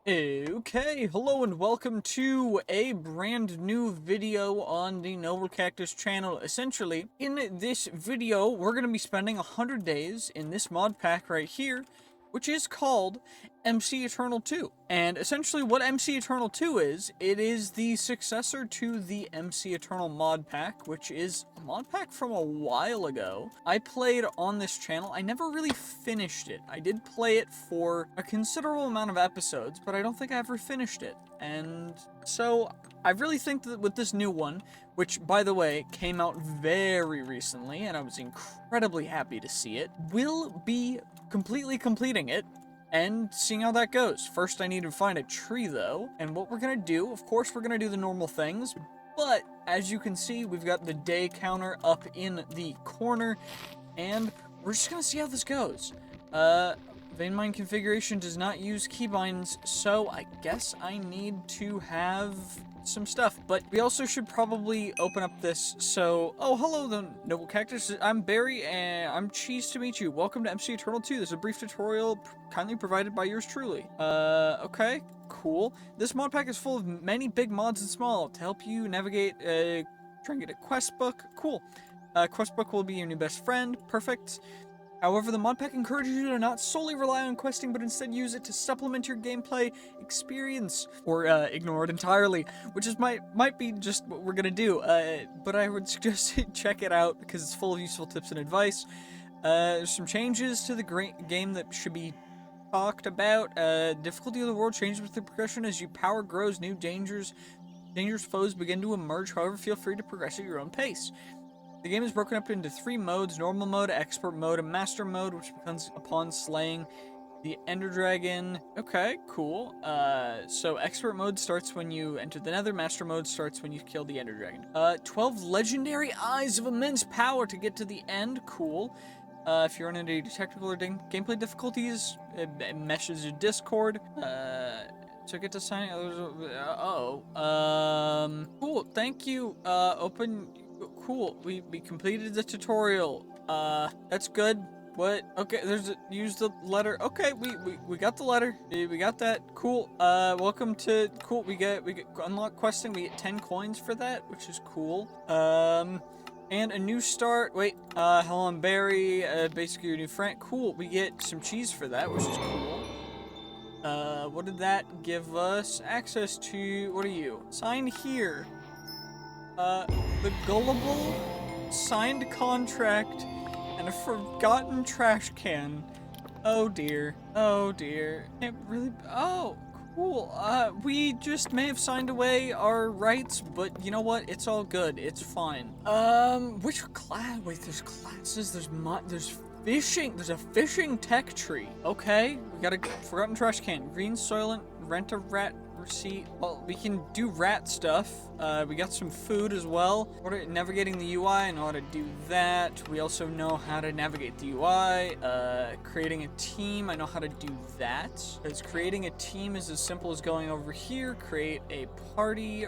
Okay, hello and welcome to a brand new video on the Noble Cactus channel. Essentially, in this video, we're going to be spending 100 days in this mod pack right here, which is called MC Eternal 2. And essentially what MC Eternal 2 is, it is the successor to the MC Eternal mod pack, which is a mod pack from a while ago. I played on this channel. I never really finished it. I did play it for a considerable amount of episodes, but I don't think I ever finished it. And so I really think that with this new one, which, by the way, came out very recently, and I was incredibly happy to see it, will be completely completing it and seeing how that goes. First, I need to find a tree, though, and what we're gonna do, of course, we're gonna do the normal things, but as you can see, we've got the day counter up in the corner, and we're just gonna see how this goes. Vein mine configuration does not use keybinds, so I guess I need to have some stuff, but we also should probably open up this. So, oh, hello, the Noble Cactus. I'm Barry, and I'm cheesed to meet you. Welcome to MC Eternal 2. This is a brief tutorial kindly provided by yours truly. Okay, cool. This mod pack is full of many big mods and small to help you navigate, try and get a quest book. Cool. Quest book will be your new best friend. Perfect. However, the mod pack encourages you to not solely rely on questing, but instead use it to supplement your gameplay experience, or ignore it entirely, which is might be just what we're gonna do. But I would suggest check it out because it's full of useful tips and advice. There's some changes to the game that should be talked about. Difficulty of the world changes with the progression as your power grows. New dangerous foes begin to emerge. However, feel free to progress at your own pace. The game is broken up into 3 modes: normal mode, expert mode, and master mode, which becomes upon slaying the Ender Dragon. Okay, cool. So expert mode starts when you enter the nether, master mode starts when you kill the Ender Dragon. 12 legendary eyes of immense power to get to the end. Cool. If you're on any technical or gameplay difficulties, it meshes your Discord. So get to sign others. Cool, thank you. Cool, we completed the tutorial. That's good. What? Okay, use the letter. Okay, we got the letter. We got that. Cool. Welcome to, cool, we get unlock questing. We get 10 coins for that, which is cool. And a new start. Wait, hello, I'm Barry. Basically your new friend. Cool, we get some cheese for that, which is cool. What did that give us? Access to, what are you? Sign here. The gullible signed contract and a forgotten trash can. Oh dear. Oh dear. It really, oh, cool. We just may have signed away our rights, but you know what? It's all good. It's fine. Which class? Wait, there's classes, there's fishing, there's a fishing tech tree. Okay, we got a forgotten trash can. Green Soylent, rent a rat receipt. Well, we can do rat stuff. We got some food as well. Navigating the UI, I know how to do that. We also know how to navigate the UI. Creating a team, I know how to do that. Because creating a team is as simple as going over here, create a party.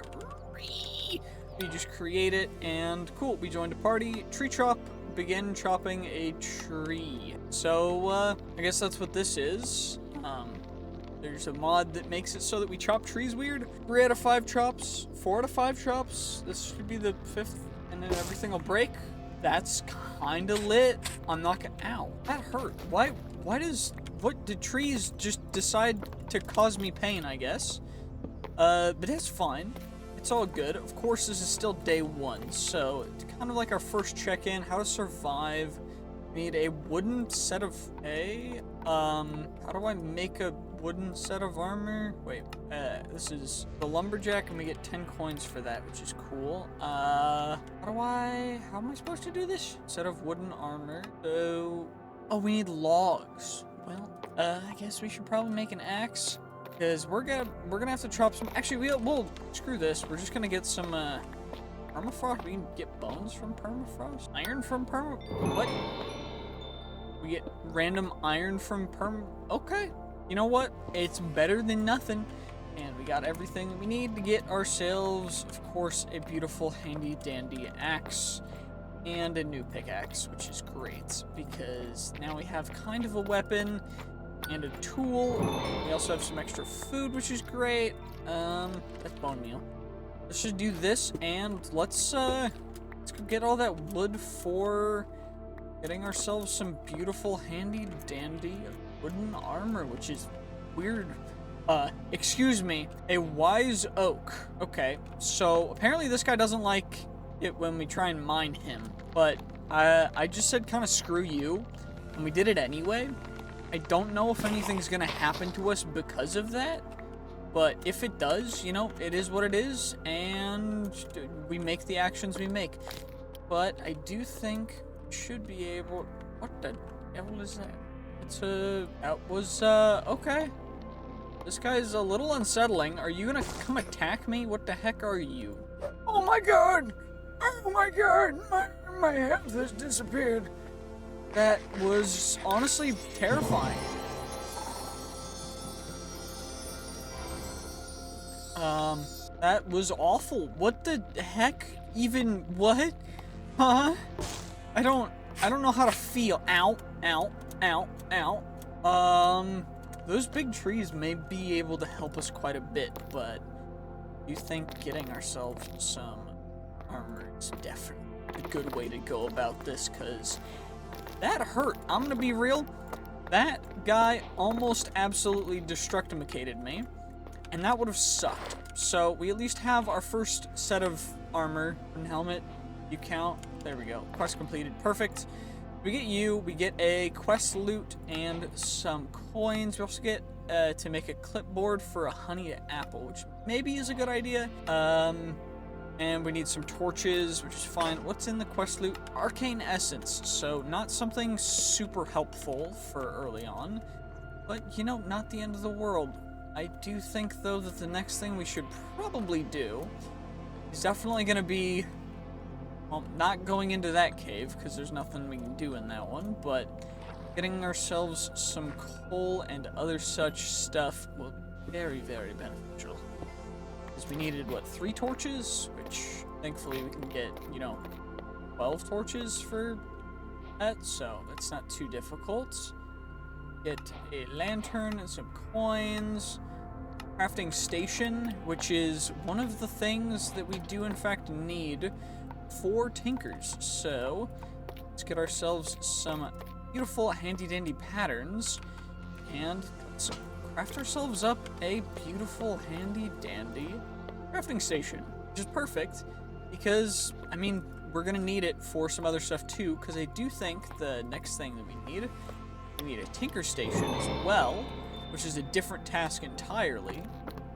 We just create it, and cool, we joined a party. Tree chop. Begin chopping a tree. So, I guess that's what this is. There's a mod that makes it so that we chop trees weird. 3 out of 5 chops, 4 out of 5 chops. This should be the 5th, and then everything will break. That's kinda lit. I'm not gonna, ow, that hurt. What did trees just decide to cause me pain, I guess? But that's fine. It's all good. Of course, this is still day 1, so it's kind of like our first check-in. How to survive. We need a wooden set of how do I make a wooden set of armor? Wait, this is the lumberjack, and we get 10 coins for that, which is cool. How am I supposed to do this? Set of wooden armor. So, oh, we need logs. Well, I guess we should probably make an axe. Because we're gonna have to chop some. Actually, we'll screw this. We're just gonna get some permafrost. We can get bones from permafrost. Iron from what? We get random iron from Okay. You know what? It's better than nothing. And we got everything that we need to get ourselves, of course, a beautiful handy dandy axe and a new pickaxe, which is great because now we have kind of a weapon. and a tool. We also have some extra food, which is great. That's bone meal. Let's just do this, and let's go get all that wood for getting ourselves some beautiful, handy dandy wooden armor, which is weird. Excuse me, a wise oak. Okay, so apparently this guy doesn't like it when we try and mine him, but I just said kind of screw you, and we did it anyway. I don't know if anything's gonna happen to us because of that, but if it does, you know, it is what it is, and we make the actions we make. But I do think we should be able... What the devil is that? That was, okay. This guy's a little unsettling. Are you gonna come attack me? What the heck are you? Oh my god! Oh my god! My health has disappeared. That was honestly terrifying. That was awful. What the heck? Even what? Huh? I don't know how to feel. Ow, ow, ow, ow. Those big trees may be able to help us quite a bit, but you think getting ourselves some armor is definitely a good way to go about this, because that hurt. I'm gonna be real. That guy almost absolutely destructimacated me, and that would have sucked. So we at least have our first set of armor and helmet. You count. There we go. Quest completed. Perfect. We get you. We get a quest loot and some coins. We also get to make a clipboard for a honey apple, which maybe is a good idea. And we need some torches, which is fine. What's in the quest loot? Arcane essence. So not something super helpful for early on, but you know, not the end of the world. I do think though that the next thing we should probably do is definitely going to be, well, not going into that cave because there's nothing we can do in that one, but getting ourselves some coal and other such stuff will be very, very beneficial. Because we needed, what, 3 torches? Which, thankfully, we can get, you know, 12 torches for that, so that's not too difficult. Get a lantern and some coins. Crafting station, which is one of the things that we do, in fact, need for tinkers. So, let's get ourselves some beautiful handy-dandy patterns, and let's craft ourselves up a beautiful handy-dandy crafting station, which is perfect, because, I mean, we're gonna need it for some other stuff too, because I do think the next thing that we need a tinker station as well, which is a different task entirely,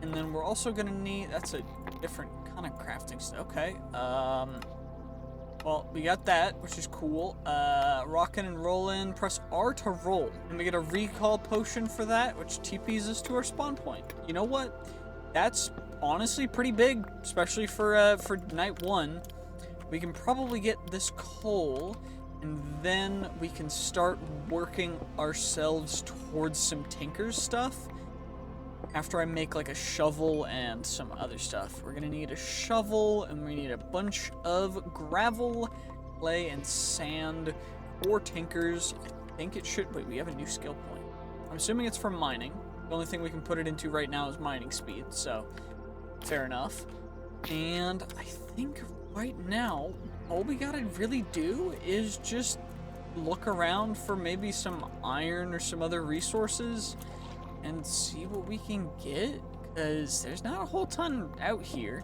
and then we're also gonna need, that's a different kind of crafting stuff. Okay, well, we got that, which is cool. Rockin' and rollin', press R to roll. And we get a recall potion for that, which TPs us to our spawn point. You know what? That's honestly pretty big, especially for night 1. We can probably get this coal, and then we can start working ourselves towards some tinker's stuff. After I make like a shovel and some other stuff. We're gonna need a shovel, and we need a bunch of gravel, clay, and sand for tinkers. I think it should, wait, we have a new skill point. I'm assuming it's for mining. The only thing we can put it into right now is mining speed, so fair enough. And I think right now, all we gotta really do is just look around for maybe some iron or some other resources and see what we can get, because there's not a whole ton out here.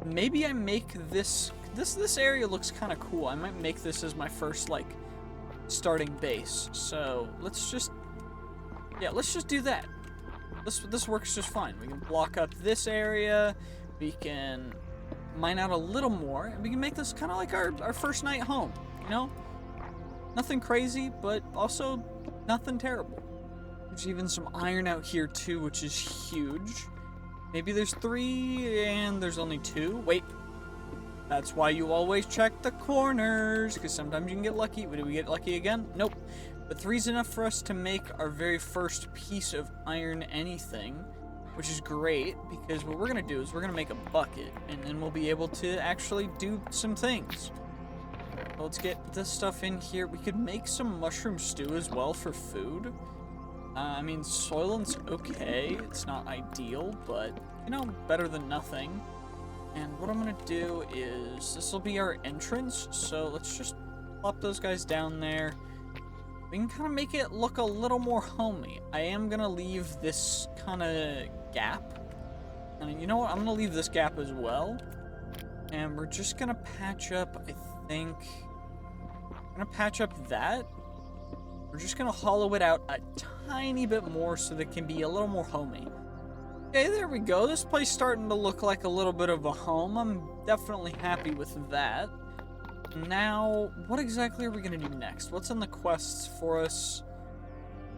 Maybe I make this area looks kind of cool. I might make this as my first, like, starting base. So let's just do that. This works just fine. We can block up this area, we can mine out a little more, and we can make this kind of like our first night home, you know? Nothing crazy, but also nothing terrible. There's even some iron out here too, which is huge. Maybe there's 3 and there's only 2. Wait, that's why you always check the corners, because sometimes you can get lucky. Did we get lucky again? Nope. But 3's enough for us to make our very first piece of iron anything, which is great, because what we're going to do is we're going to make a bucket, and then we'll be able to actually do some things. So let's get this stuff in here. We could make some mushroom stew as well for food. I mean, Soylent's okay. It's not ideal, but, you know, better than nothing. And what I'm gonna do is, this will be our entrance, so let's just plop those guys down there. We can kind of make it look a little more homey. I am gonna leave this kind of gap. And you know what? I'm gonna leave this gap as well. And we're just gonna patch up, I think... I'm gonna patch up that. We're just gonna hollow it out a tiny bit more so that it can be a little more homey. Okay, there we go. This place starting to look like a little bit of a home. I'm definitely happy with that. Now, what exactly are we gonna do next? What's on the quests for us?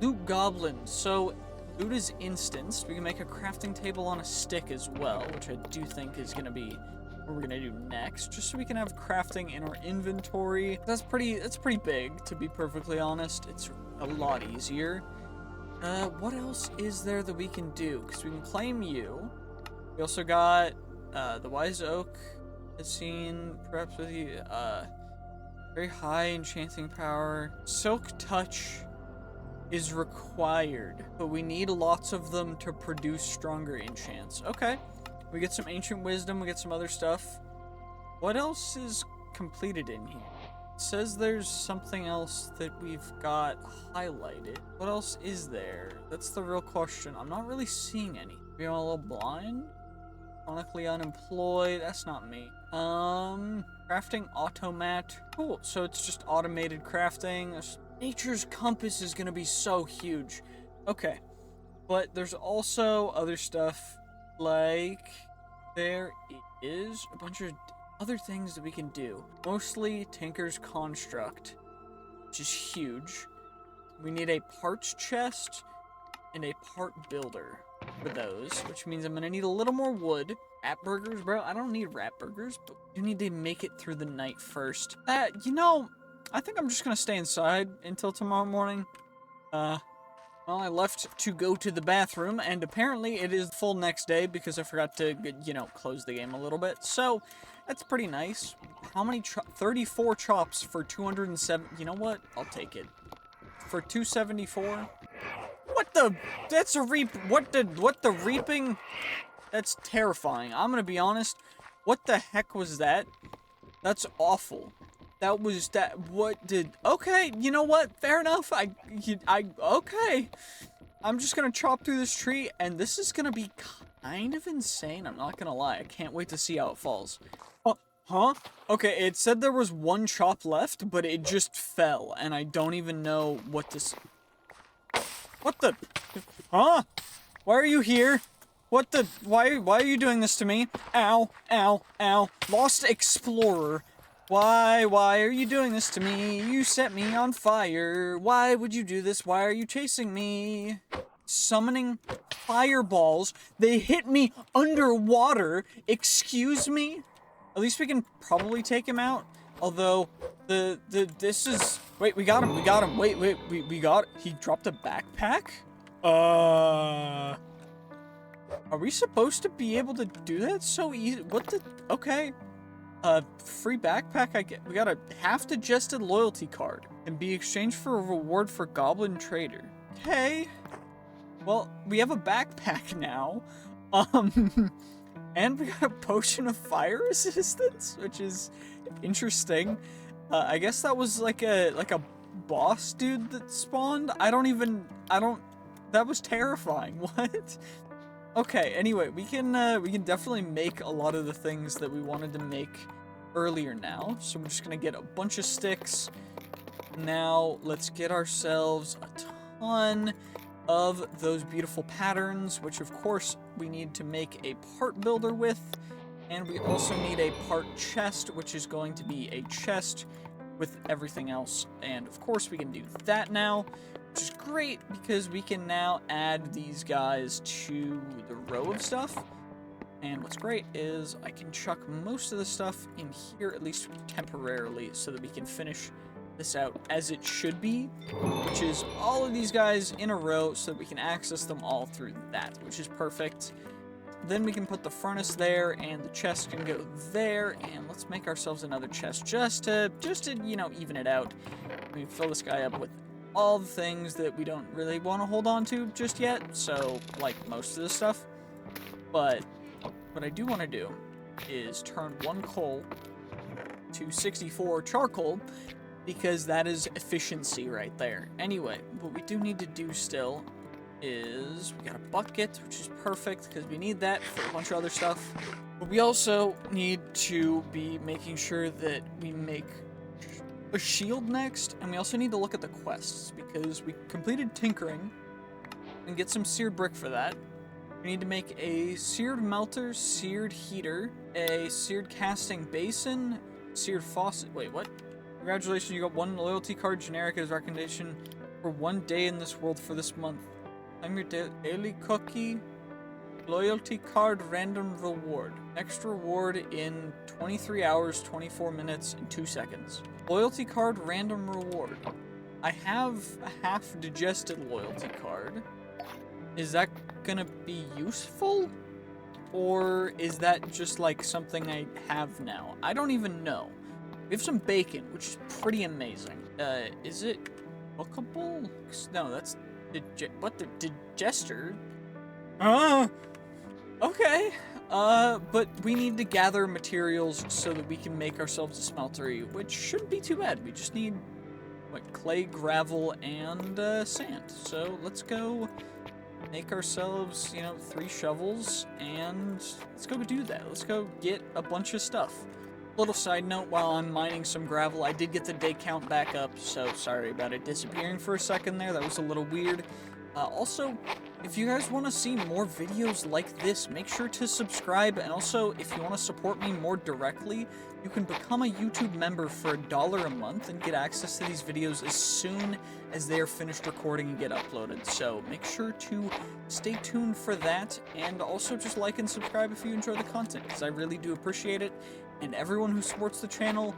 Loot goblins. So, loot is instanced. We can make a crafting table on a stick as well, which I do think is gonna be what we're gonna do next, just so we can have crafting in our inventory. That's pretty big, to be perfectly honest. It's a lot easier. What else is there that we can do? Because we can claim you. We also got the wise oak. It's seen perhaps with you. Very high enchanting power. Silk touch is required, but we need lots of them to produce stronger enchants. Okay. We get some ancient wisdom, we get some other stuff. What else is completed in here? It says there's something else that we've got highlighted. What else is there? That's the real question. I'm not really seeing any. Maybe I'm a little blind? Chronically unemployed. That's not me. Crafting automat. Cool. So it's just automated crafting. Nature's compass is gonna be so huge. Okay. But there's also other stuff. Like, there is a bunch of other things that we can do. Mostly Tinker's Construct, which is huge. We need a parts chest and a part builder for those, which means I'm gonna need a little more wood. Rat burgers, bro? I don't need rat burgers, but you need to make it through the night first. You know, I think I'm just gonna stay inside until tomorrow morning. Well, I left to go to the bathroom, and apparently it is full next day because I forgot to, you know, close the game a little bit. So, that's pretty nice. How many 34 chops for 207. You know what? I'll take it. For 274? What the? That's a reap. What the reaping? That's terrifying. I'm gonna be honest. What the heck was that? That's awful. Okay, you know what? Fair enough. Okay. I'm just gonna chop through this tree, and this is gonna be kind of insane. I'm not gonna lie. I can't wait to see how it falls. Huh? Okay, it said there was one chop left, but it just fell, and I don't even know what this... What the... Huh? Why are you here? What the... Why are you doing this to me? Ow, ow, ow. Lost Explorer. Why are you doing this to me? You set me on fire. Why would you do this? Why are you chasing me? Summoning fireballs. They hit me underwater. Excuse me? At least we can probably take him out. Although, this is... Wait, we got him. Wait, we got... He dropped a backpack? Are we supposed to be able to do that so easy? What the... Okay. Free backpack, we got a half-digested loyalty card and be exchanged for a reward for Goblin Trader. Okay. Well, we have a backpack now. And we got a potion of fire resistance, which is interesting. I guess that was like a boss dude that spawned. That was terrifying. What? Okay, anyway, we can definitely make a lot of the things that we wanted to make earlier now. So we're just gonna get a bunch of sticks. Now, let's get ourselves a ton of those beautiful patterns, which of course we need to make a part builder with. And we also need a part chest, which is going to be a chest with everything else. And of course we can do that now, which is great because we can now add these guys to the row of stuff. And what's great is I can chuck most of the stuff in here, at least temporarily, so that we can finish this out as it should be, which is all of these guys in a row so that we can access them all through that, which is perfect. Then we can put the furnace there, and the chest can go there, and let's make ourselves another chest just to you know, even it out. We fill this guy up with all the things that we don't really want to hold on to just yet, so, like, most of the stuff. But what I do want to do is turn 1 coal to 64 charcoal, because that is efficiency right there. Anyway, what we do need to do still is we got a bucket, which is perfect because we need that for a bunch of other stuff. But we also need to be making sure that we make a shield next, and we also need to look at the quests because we completed tinkering and get some seared brick for that. We need to make a seared melter, seared heater, a seared casting basin, seared faucet. Wait, what? Congratulations, you got 1 loyalty card generic as recommendation for 1 day in this world for this month. I'm your daily cookie. Loyalty card random reward. Extra reward in 23 hours, 24 minutes, and 2 seconds. Loyalty card random reward. I have a half digested loyalty card. Is that gonna be useful? Or is that just like something I have now? I don't even know. We have some bacon, which is pretty amazing. Is it bookable? No, that's what, the digester? Okay. But we need to gather materials so that we can make ourselves a smeltery, which shouldn't be too bad. We just need, what, clay, gravel, and sand. So let's go make ourselves, 3 shovels, and let's go do that. Let's go get a bunch of stuff. Little side note, while I'm mining some gravel, I did get the day count back up, so sorry about it disappearing for a second there. That was a little weird. Also, if you guys want to see more videos like this, make sure to subscribe, and also, if you want to support me more directly, you can become a YouTube member for $1 a month and get access to these videos as soon as they are finished recording and get uploaded. So make sure to stay tuned for that, and also just like and subscribe if you enjoy the content, because I really do appreciate it. And everyone who supports the channel,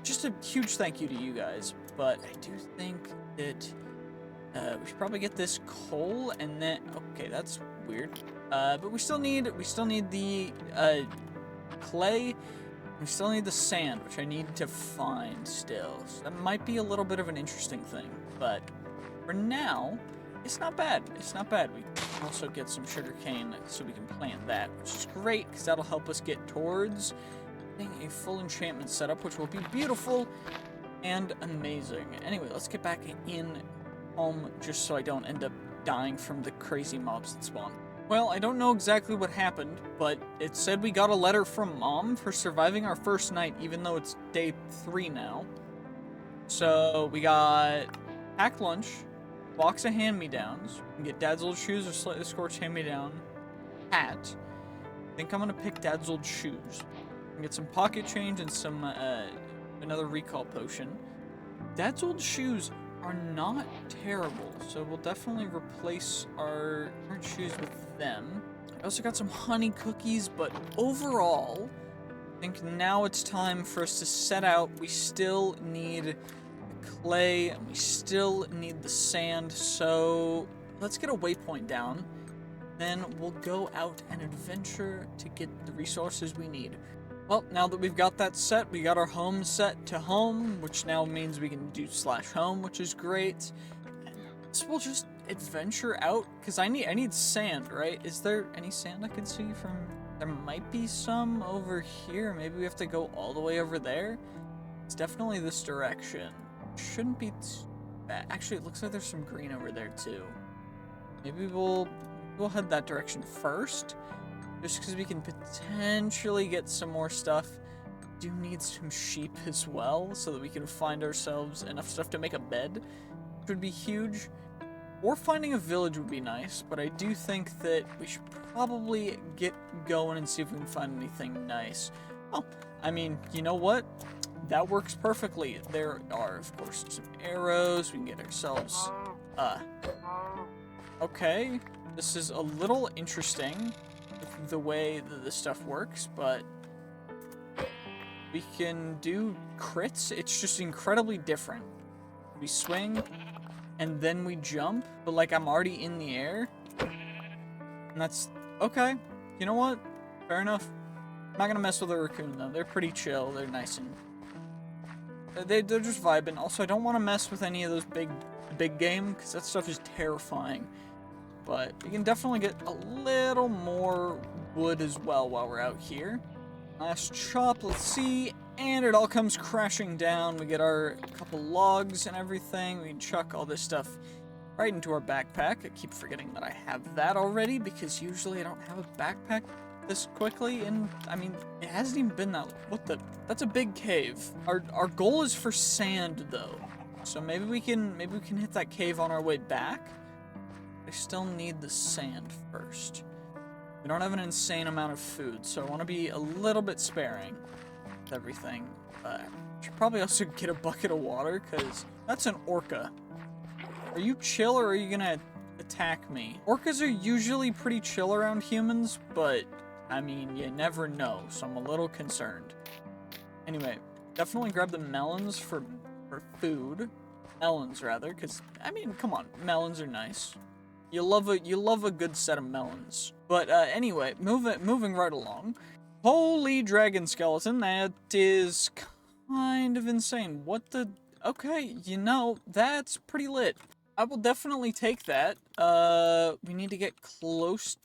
just a huge thank you to you guys. But I do think that we should probably get this coal, and then okay, that's weird. But we still need the clay. We still need the sand, which I need to find still. So that might be a little bit of an interesting thing, but for now, it's not bad. It's not bad. We can also get some sugar cane so we can plant that, which is great because that'll help us get towards a full enchantment setup, which will be beautiful and amazing. Anyway, let's get back in home just so I don't end up dying from the crazy mobs that spawn. Well, I don't know exactly what happened, but it said we got a letter from Mom for surviving our first night, even though it's day 3 now. So we got packed lunch, box of hand-me-downs. We can get Dad's old shoes or slightly scorched hand-me-down hat. I think I'm gonna pick Dad's old shoes. Get some pocket change and some another recall potion. Dad's old shoes are not terrible, so we'll definitely replace our current shoes with them. I also got some honey cookies, but overall, I think now it's time for us to set out. We still need the clay, and we still need the sand, so let's get a waypoint down. Then we'll go out and adventure to get the resources we need. Well, now that we've got that set, we got our home set to home, which now means we can do /home, which is great. So we'll just adventure out, because I need sand, right? Is there any sand I can see from... There might be some over here. Maybe we have to go all the way over there. It's definitely this direction. Shouldn't be too bad. Actually, it looks like there's some green over there, too. Maybe we'll head that direction first. Just because we can potentially get some more stuff. Do need some sheep as well, so that we can find ourselves enough stuff to make a bed, which would be huge. Or finding a village would be nice, but I do think that we should probably get going and see if we can find anything nice. Oh, I mean, you know what? That works perfectly. There are, of course, some arrows. We can get ourselves, okay. This is a little interesting, the way that this stuff works, but we can do crits. It's just incredibly different. We swing and then we jump, but like I'm already in the air, and that's okay. You know what? Fair enough. I'm not gonna mess with a raccoon though. They're pretty chill. They're nice and they're just vibing. Also, I don't want to mess with any of those big big game, because that stuff is terrifying. But we can definitely get a little more wood as well while we're out here. Last chop, let's see, and it all comes crashing down. We get our couple logs and everything. We can chuck all this stuff right into our backpack. I keep forgetting that I have that already, because usually I don't have a backpack this quickly, and I mean, it hasn't even been that, what the, that's a big cave. Our goal is for sand though, so maybe we can hit that cave on our way back. I still need the sand first. We don't have an insane amount of food, so I want to be a little bit sparing with everything. Should probably also get a bucket of water, because that's an orca. Are you chill, or are you gonna attack me? Orcas are usually pretty chill around humans, but I mean, you never know, so I'm a little concerned. Anyway, definitely grab the melons for food. Melons, rather, because, I mean, come on, melons are nice. You love a good set of melons. But, anyway, moving right along. Holy dragon skeleton, that is kind of insane. What the... Okay, you know, that's pretty lit. I will definitely take that. We need to get closer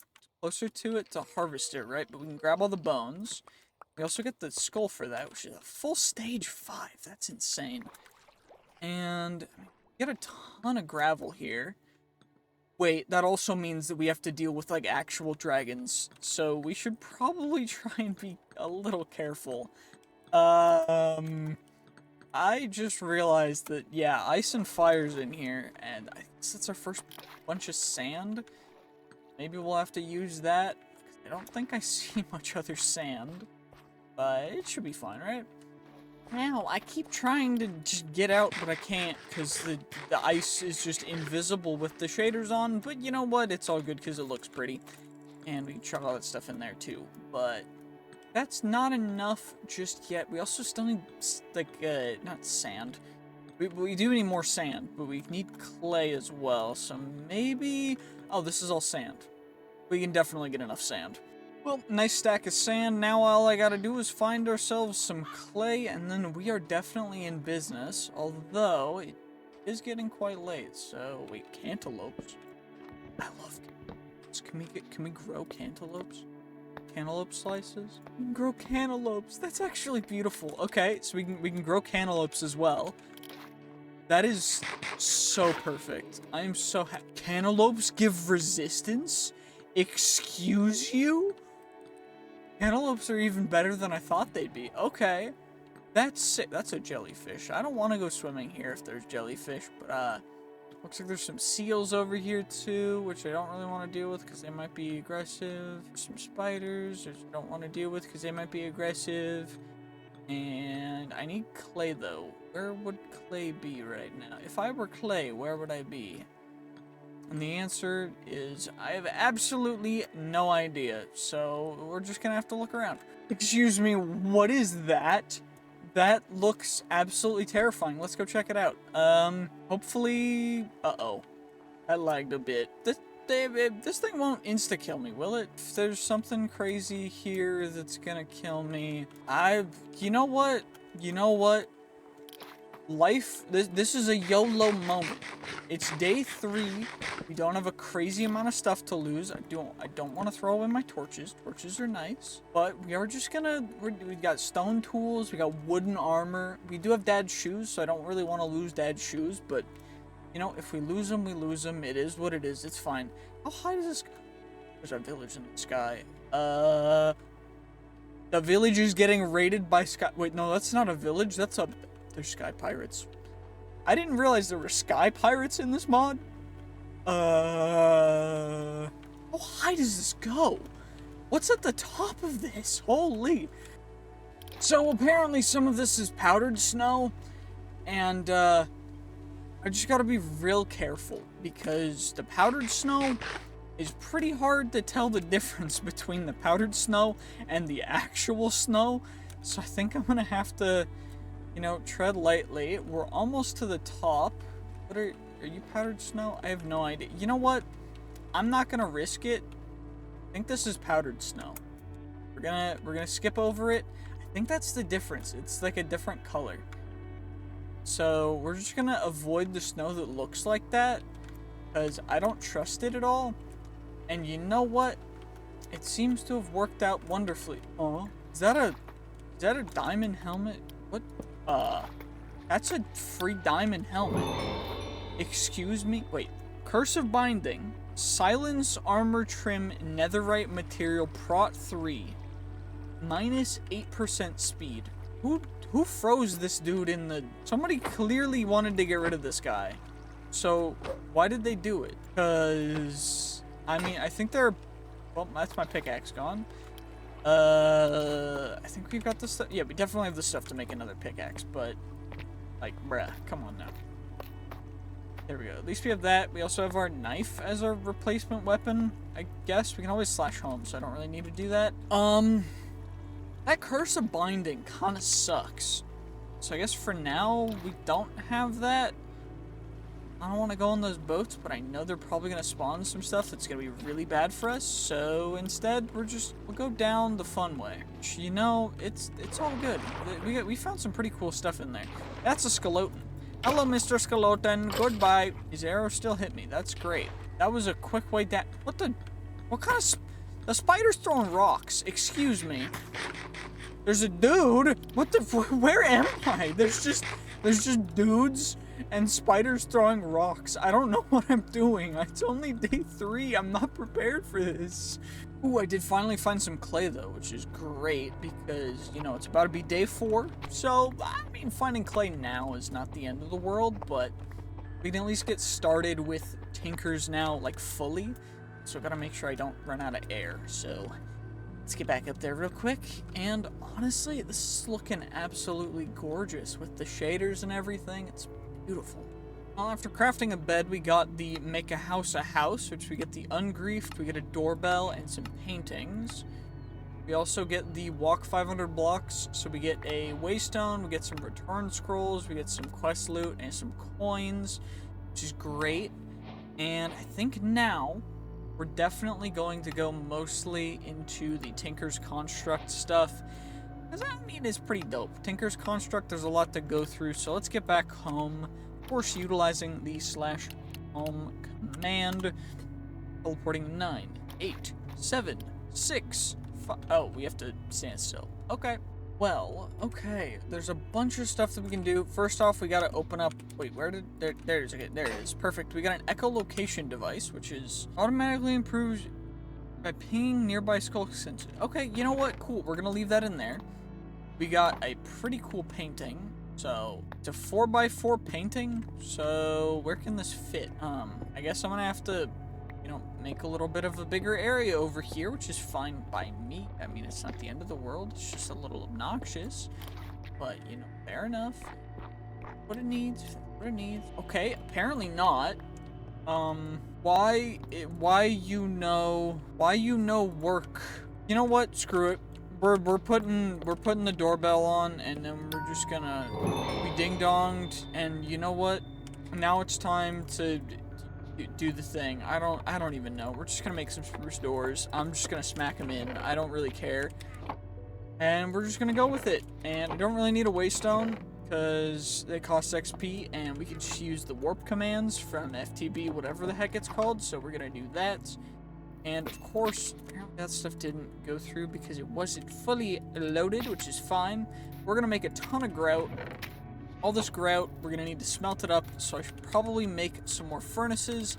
to it to harvest it, right? But we can grab all the bones. We also get the skull for that, which is a full stage 5. That's insane. And we get a ton of gravel here. Wait, that also means that we have to deal with, like, actual dragons. So we should probably try and be a little careful. I just realized that, yeah, ice and fire's in here, and I guess that's our first bunch of sand. Maybe we'll have to use that, because I don't think I see much other sand. But it should be fine, right? Now, I keep trying to just get out, but I can't, because the ice is just invisible with the shaders on. But you know what? It's all good, because it looks pretty. And we can chuck all that stuff in there, too. But that's not enough just yet. We also still need, like, not sand. We do need more sand, but we need clay as well. So maybe... Oh, this is all sand. We can definitely get enough sand. Well, nice stack of sand. Now all I gotta do is find ourselves some clay, and then we are definitely in business. Although, it is getting quite late, so... Wait, cantaloupes? I love cantaloupes. Can we grow cantaloupes? Cantaloupe slices? We can grow cantaloupes. That's actually beautiful. Okay, so we can grow cantaloupes as well. That is so perfect. I am so happy. Cantaloupes give resistance? Excuse you? Cantaloupes are even better than I thought they'd be. Okay. That's sick. That's a jellyfish. I don't want to go swimming here if there's jellyfish, but, looks like there's some seals over here, too, which I don't really want to deal with because they might be aggressive. Some spiders, which I don't want to deal with because they might be aggressive. And I need clay, though. Where would clay be right now? If I were clay, where would I be? And the answer is, I have absolutely no idea. So, we're just gonna have to look around. Excuse me, what is that? That looks absolutely terrifying. Let's go check it out. Hopefully... Uh-oh. I lagged a bit. This thing won't insta-kill me, will it? If there's something crazy here that's gonna kill me... You know what? You know what? Life... This is a YOLO moment. It's day 3. We don't have a crazy amount of stuff to lose. I don't want to throw away my torches. Torches are nice. But we are just gonna... We got stone tools. We got wooden armor. We do have Dad's shoes, so I don't really want to lose Dad's shoes. But, you know, if we lose them, we lose them. It is what it is. It's fine. How high does this go? There's our village in the sky. The village is getting raided by sky... Wait, no, that's not a village. That's a... They're sky pirates. I didn't realize there were sky pirates in this mod. How high does this go? What's at the top of this? Holy. So apparently some of this is powdered snow. And, I just gotta be real careful. Because the powdered snow is pretty hard to tell the difference between the powdered snow and the actual snow. So I think I'm gonna have to... You know, tread lightly. We're almost to the top. What are you powdered snow? I have no idea. You know what? I'm not gonna risk it. I think this is powdered snow. We're gonna skip over it. I think that's the difference. It's like a different color. So we're just gonna avoid the snow that looks like that, because I don't trust it at all. And you know what? It seems to have worked out wonderfully. Oh, is that a diamond helmet? What? That's a free diamond helmet. Excuse me? Wait. Cursive binding. Silence armor trim netherite material prot 3. Minus 8% speed. Who froze this dude in the... Somebody clearly wanted to get rid of this guy. So, why did they do it? Because... I mean, I think they're... Well, that's my pickaxe gone. I think we've got the stuff... Yeah, we definitely have the stuff to make another pickaxe, but... Like, bruh, come on now. There we go. At least we have that. We also have our knife as a replacement weapon, I guess. We can always slash home, so I don't really need to do that. That curse of binding kind of sucks. So I guess for now, we don't have that. I don't want to go on those boats, but I know they're probably going to spawn some stuff that's going to be really bad for us. So instead, we'll go down the fun way. Which, you know, it's all good. We found some pretty cool stuff in there. That's a skeleton. Hello, Mr. Skeleton. Goodbye. His arrow still hit me. That's great. That was a quick way down. What kind of... The spider's throwing rocks. Excuse me. There's a dude. Where am I? There's just dudes and spiders throwing rocks. I don't know what I'm doing. It's only day 3. I'm not prepared for this. Ooh, I did finally find some clay though, which is great because, you know, it's about to be day 4. So, I mean, finding clay now is not the end of the world, but we can at least get started with tinkers now, like, fully. So I gotta make sure I don't run out of air. So let's get back up there real quick. And honestly, this is looking absolutely gorgeous with the shaders and everything. It's beautiful. Well, after crafting a bed, we got the make a house, which we get the ungriefed, we get a doorbell and some paintings. We also get the walk 500 blocks, so we get a waystone, we get some return scrolls, we get some quest loot and some coins, which is great. And I think now we're definitely going to go mostly into the Tinker's Construct stuff. Because, I mean, it's pretty dope. Tinker's Construct, there's a lot to go through, so let's get back home. Of course, utilizing the /home command. Teleporting 9, 8, 7, 6, 5. Oh, we have to stand still. Okay. Well, okay. There's a bunch of stuff that we can do. First off, we gotta open up... Wait, where did... There it is. Okay, there it is. Perfect. We got an echolocation device, which is automatically improves by pinging nearby skull sensors. Okay, you know what? Cool. We're gonna leave that in there. We got a pretty cool painting. So, it's a 4x4 painting. So, where can this fit? I guess I'm gonna have to, you know, make a little bit of a bigger area over here, which is fine by me. I mean, it's not the end of the world. It's just a little obnoxious. But, you know, fair enough. What it needs. Okay, apparently not. Why you know work? You know what? Screw it. We're putting the doorbell on, and then we're just gonna be ding-donged, and you know what? Now it's time to do the thing. I don't even know. We're just gonna make some spruce doors. I'm just gonna smack them in. I don't really care. And we're just gonna go with it. And I don't really need a waystone because they cost XP, and we can just use the warp commands from FTB, whatever the heck it's called. So we're gonna do that. And of course, apparently that stuff didn't go through because it wasn't fully loaded, which is fine. We're gonna make a ton of grout. All this grout, we're gonna need to smelt it up, so I should probably make some more furnaces,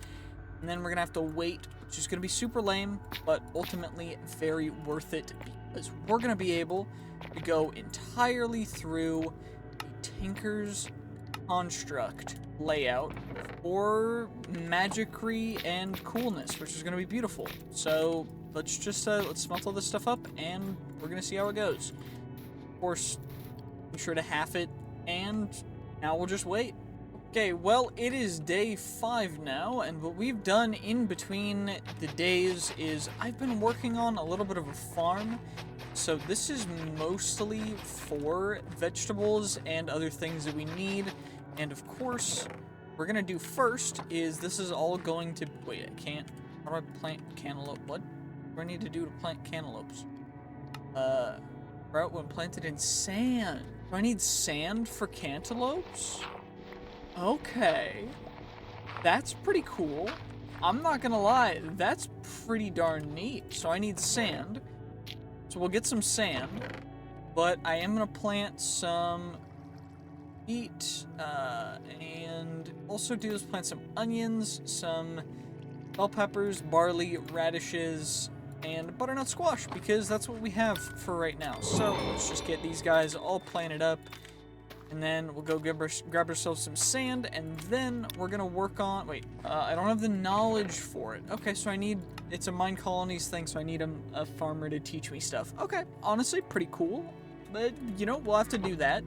and then we're gonna have to wait, which is gonna be super lame, but ultimately very worth it, because we're gonna be able to go entirely through the Tinker's Construct layout for magicry and coolness, which is gonna be beautiful. So let's just let's smelt all this stuff up, and we're gonna see how it goes. Of course, be sure to half it. And now we'll just wait. Okay, well, it is day 5 now, and what we've done in between the days is I've been working on a little bit of a farm. So this is mostly for vegetables and other things that we need. And of course, we're gonna do first is this is all going to... Wait, I can't... How do I plant cantaloupe? What do I need to do to plant cantaloupes? Sprout when planted in sand. Do I need sand for cantaloupes? Okay. That's pretty cool. I'm not gonna lie, that's pretty darn neat. So I need sand. So we'll get some sand. But I am gonna plant some wheat, and also do is plant some onions, some bell peppers, barley, radishes, and butternut squash, because that's what we have for right now. So let's just get these guys all planted up, and then we'll go grab ourselves some sand, and then we're gonna work on, wait, I don't have the knowledge for it. Okay, so it's a mine colonies thing, so I need a farmer to teach me stuff. Okay, honestly, pretty cool, but, you know, we'll have to do that.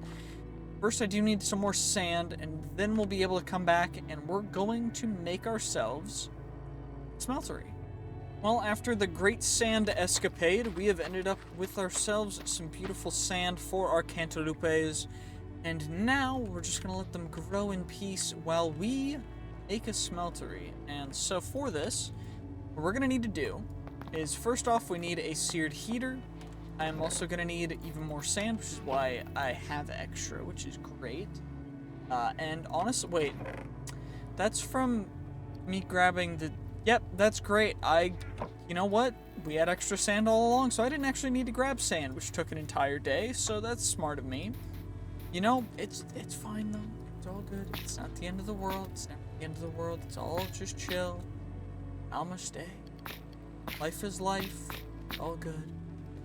First, I do need some more sand, and then we'll be able to come back, and we're going to make ourselves Smeltery. Well, after the great sand escapade, we have ended up with ourselves some beautiful sand for our cantaloupes, and now we're just going to let them grow in peace while we make a smeltery. And so for this, what we're going to need to do is, first off, we need a seared heater. I am also going to need even more sand, which is why I have extra, which is great. And honestly, wait, that's from me grabbing the... Yep, that's great. You know what? We had extra sand all along, so I didn't actually need to grab sand, which took an entire day, so that's smart of me. You know, it's fine, though. It's all good. It's not the end of the world. It's never the end of the world. It's all just chill. Namaste. Life is life. All good.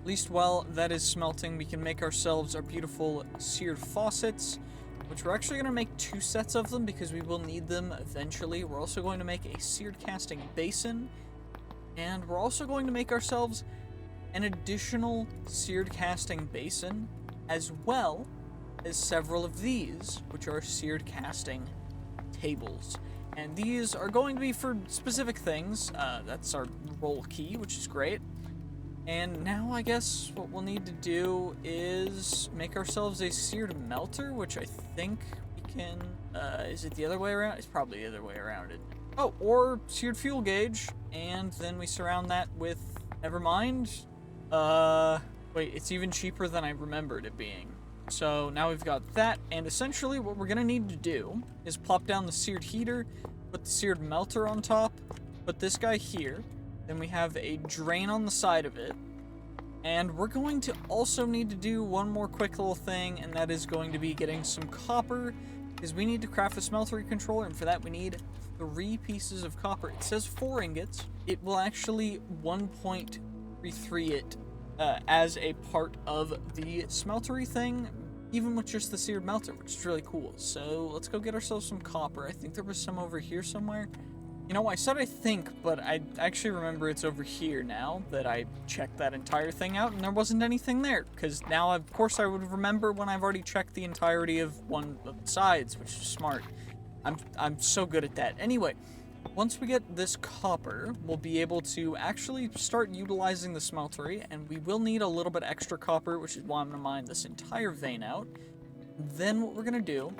At least while that is smelting, we can make ourselves our beautiful seared faucets, which we're actually going to make 2 sets of them because we will need them eventually. We're also going to make a seared casting basin, and we're also going to make ourselves an additional seared casting basin, as well as several of these, which are seared casting tables. And these are going to be for specific things. That's our roll key, which is great. And now I guess what we'll need to do is make ourselves a seared melter, which I think we can, is it the other way around? It's probably the other way around it. Oh, or seared fuel gauge, and then we surround that with, never mind. Wait, it's even cheaper than I remembered it being. So now we've got that, and essentially what we're gonna need to do is plop down the seared heater, put the seared melter on top, put this guy here, then we have a drain on the side of it, and we're going to also need to do one more quick little thing, and that is going to be getting some copper, because we need to craft a smeltery controller, and for that we need 3 pieces of copper. It says 4 ingots. It will actually 1.33 it as a part of the smeltery thing, even with just the seared melter, which is really cool. So let's go get ourselves some copper. I think there was some over here somewhere. You know, I said I think, but I actually remember it's over here now that I checked that entire thing out, and there wasn't anything there, because now, of course, I would remember when I've already checked the entirety of one of the sides, which is smart. I'm so good at that. Anyway, once we get this copper, we'll be able to actually start utilizing the smeltery, and we will need a little bit extra copper, which is why I'm going to mine this entire vein out. Then what we're going to do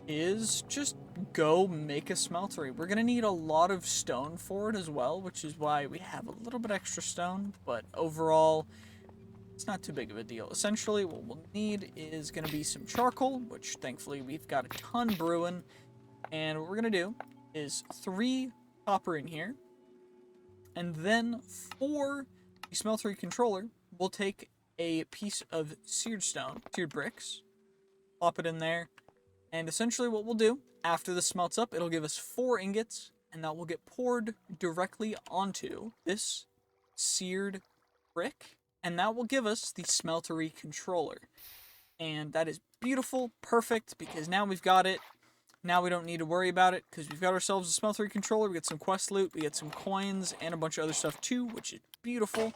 is just go make a smeltery. We're going to need a lot of stone for it as well, which is why we have a little bit extra stone, but overall, it's not too big of a deal. Essentially, what we'll need is going to be some charcoal, which thankfully we've got a ton brewing, and what we're going to do is 3 copper in here, and then for the smeltery controller, we'll take a piece of seared stone, seared bricks, pop it in there, and essentially what we'll do, after this smelts up, it'll give us 4 ingots, and that will get poured directly onto this seared brick, and that will give us the smeltery controller. And that is beautiful, perfect, because now we've got it. Now we don't need to worry about it, because we've got ourselves a smeltery controller, we get some quest loot, we get some coins, and a bunch of other stuff too, which is beautiful.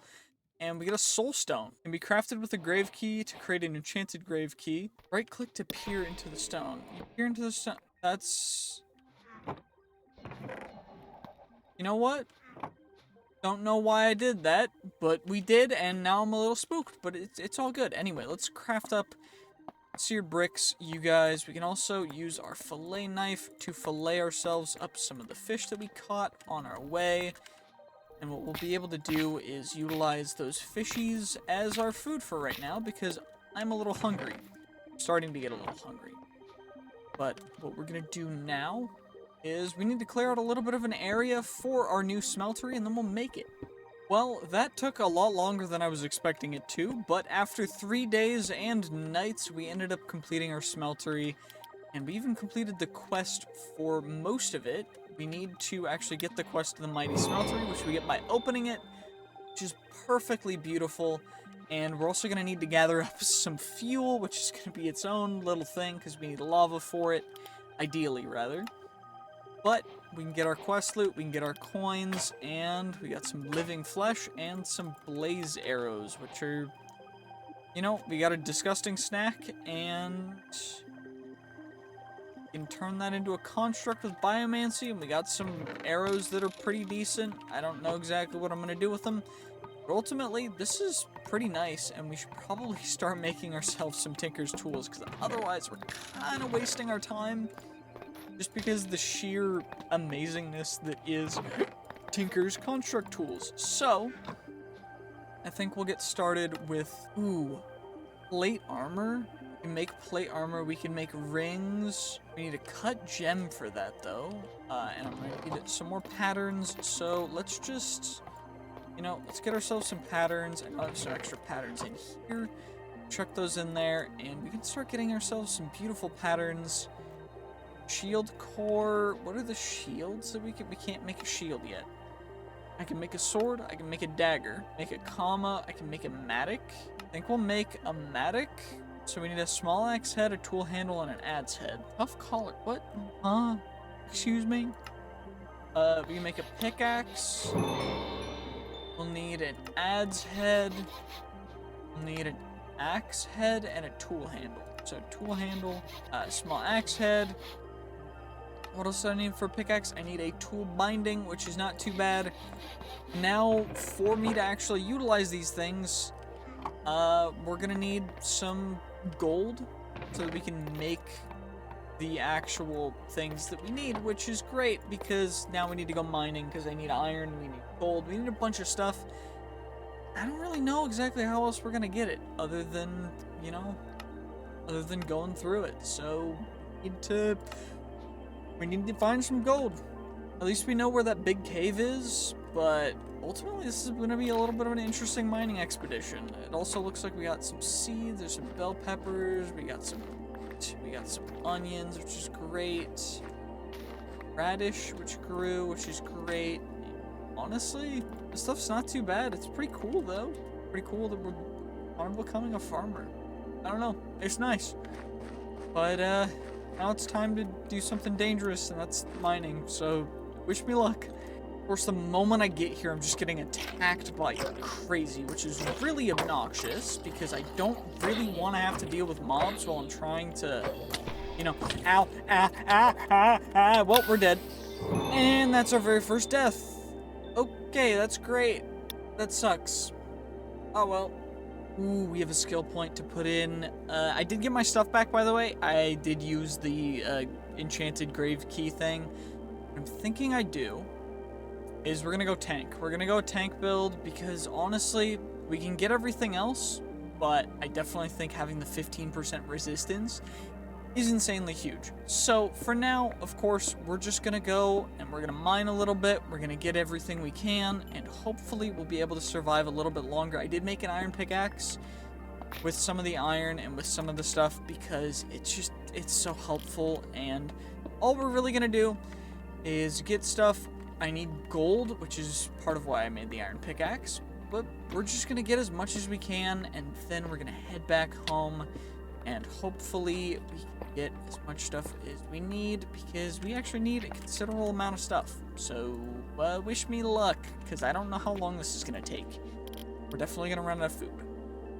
And we get a soul stone. It can be crafted with a grave key to create an enchanted grave key. Right click to peer into the stone. You peer into the stone. That's... You know what? Don't know why I did that, but we did, and now I'm a little spooked, but it's all good. Anyway, let's craft up seared bricks, you guys. We can also use our fillet knife to fillet ourselves up some of the fish that we caught on our way. And what we'll be able to do is utilize those fishies as our food for right now, because I'm a little hungry. I'm starting to get a little hungry. But what we're gonna do now is we need to clear out a little bit of an area for our new smeltery, and then we'll make it. Well, that took a lot longer than I was expecting it to, but after 3 days and nights, we ended up completing our smeltery, and we even completed the quest for most of it. We need to actually get the quest to the Mighty Smeltery, which we get by opening it, which is perfectly beautiful. And we're also going to need to gather up some fuel, which is going to be its own little thing, because we need lava for it, ideally, rather. But we can get our quest loot, we can get our coins, and we got some living flesh and some blaze arrows, which are, you know, we got a disgusting snack, and we can turn that into a construct with biomancy, and we got some arrows that are pretty decent. I don't know exactly what I'm going to do with them, but ultimately, this is pretty nice, and we should probably start making ourselves some Tinker's tools, because otherwise we're kind of wasting our time. Just because the sheer amazingness that is Tinker's construct tools. So, I think we'll get started with, plate armor. We can make plate armor, we can make rings. We need a cut gem for that though. And I'm gonna need some more patterns, so let's just, let's get ourselves some patterns. I have some extra patterns in here. Chuck those in there, and we can start getting ourselves some beautiful patterns. Shield core. What are the shields that we can't make a shield yet. I can make a sword, I can make a dagger, make a comma, I can make a mattock. I think we'll make a mattock. So we need a small axe head, a tool handle, and an adze head. Tough collar. What? Huh? Excuse me? We can make a pickaxe. We'll need an adze head. We'll need an axe head and a tool handle. So tool handle, small axe head. What else do I need for a pickaxe? I need a tool binding, which is not too bad. Now, for me to actually utilize these things, we're gonna need some gold so that we can make the actual things that we need, which is great because now we need to go mining because I need iron, we need gold, we need a bunch of stuff. I don't really know exactly how else we're gonna get it other than, going through it. So we need to find some gold. At least we know where that big cave is, but ultimately this is going to be a little bit of an interesting mining expedition. It also looks like we got some seeds, there's some bell peppers, we got some onions, which is great. Radish, which grew, which is great. Honestly, this stuff's not too bad. It's pretty cool though. Pretty cool that we're becoming a farmer. I don't know, it's nice. But now it's time to do something dangerous, and that's mining, so wish me luck. Of course, the moment I get here, I'm just getting attacked by crazy, which is really obnoxious, because I don't really want to have to deal with mobs while I'm trying to, well, we're dead. And that's our very first death. Okay, that's great. That sucks. Oh well. Ooh, we have a skill point to put in. I did get my stuff back, by the way. I did use the enchanted grave key thing. What I'm thinking I do is we're going to go tank. We're going to go tank build because, honestly, we can get everything else, but I definitely think having the 15% resistance is insanely huge. So, for now, of course, we're just going to go and we're going to mine a little bit. We're going to get everything we can, and hopefully we'll be able to survive a little bit longer. I did make an iron pickaxe with some of the iron and with some of the stuff because it's so helpful, and all we're really going to do is get stuff. I need gold, which is part of why I made the iron pickaxe, but we're just going to get as much as we can, and then we're going to head back home, and hopefully we can get as much stuff as we need, because we actually need a considerable amount of stuff. So wish me luck, because I don't know how long this is going to take. We're definitely going to run out of food.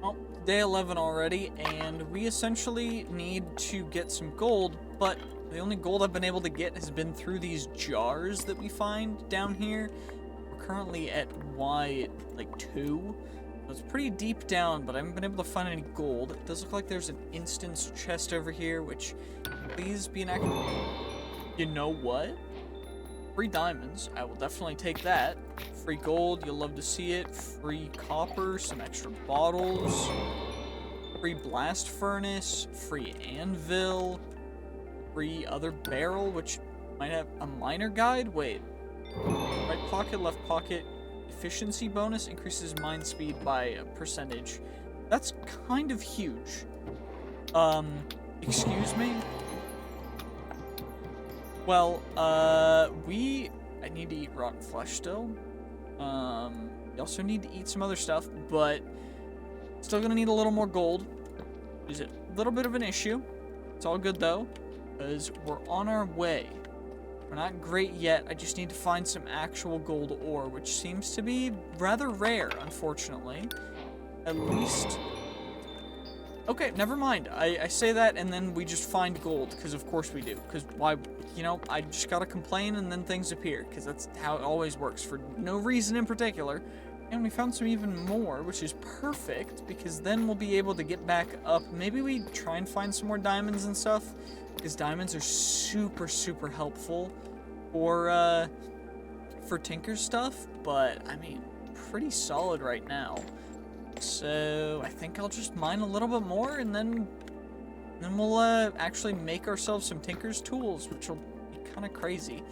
Well, day 11 already, and we essentially need to get some gold, but the only gold I've been able to get has been through these jars that we find down here. We're currently at Y, 2. It's pretty deep down, but I haven't been able to find any gold. It does look like there's an instance chest over here, which, please be an act. You know what? Free diamonds. I will definitely take that. Free gold. You'll love to see it. Free copper. Some extra bottles. Free blast furnace. Free anvil. free other barrel, which might have a miner guide. Wait, right pocket, left pocket, efficiency bonus increases mine speed by a percentage. That's kind of huge. Excuse me? Well, I need to eat rotten flesh still. You also need to eat some other stuff, but still gonna need a little more gold. Is it a little bit of an issue? It's all good though, because we're on our way. We're not great yet. I just need to find some actual gold ore, which seems to be rather rare, unfortunately. At least... Okay, never mind. I say that and then we just find gold, because of course we do. Because why, you know, I just gotta complain and then things appear, because that's how it always works, for no reason in particular. And we found some even more, which is perfect, because then we'll be able to get back up. Maybe we try and find some more diamonds and stuff, because diamonds are super, super helpful for Tinker's stuff, but, I mean, pretty solid right now. So, I think I'll just mine a little bit more, and then we'll actually make ourselves some Tinker's tools, which will be kind of crazy.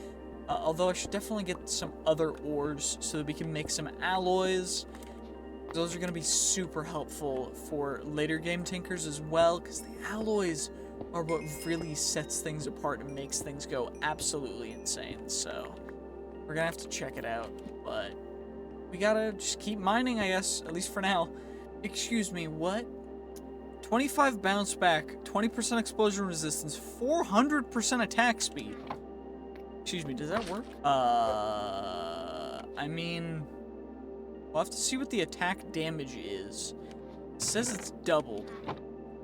Although I should definitely get some other ores so that we can make some alloys. Those are going to be super helpful for later game Tinkers as well, because the alloys are what really sets things apart and makes things go absolutely insane. So we're going to have to check it out, but we got to just keep mining, I guess, at least for now. Excuse me, what? 25 bounce back, 20% explosion resistance, 400% attack speed. Excuse me, does that work? I mean, we'll have to see what the attack damage is. It says it's doubled,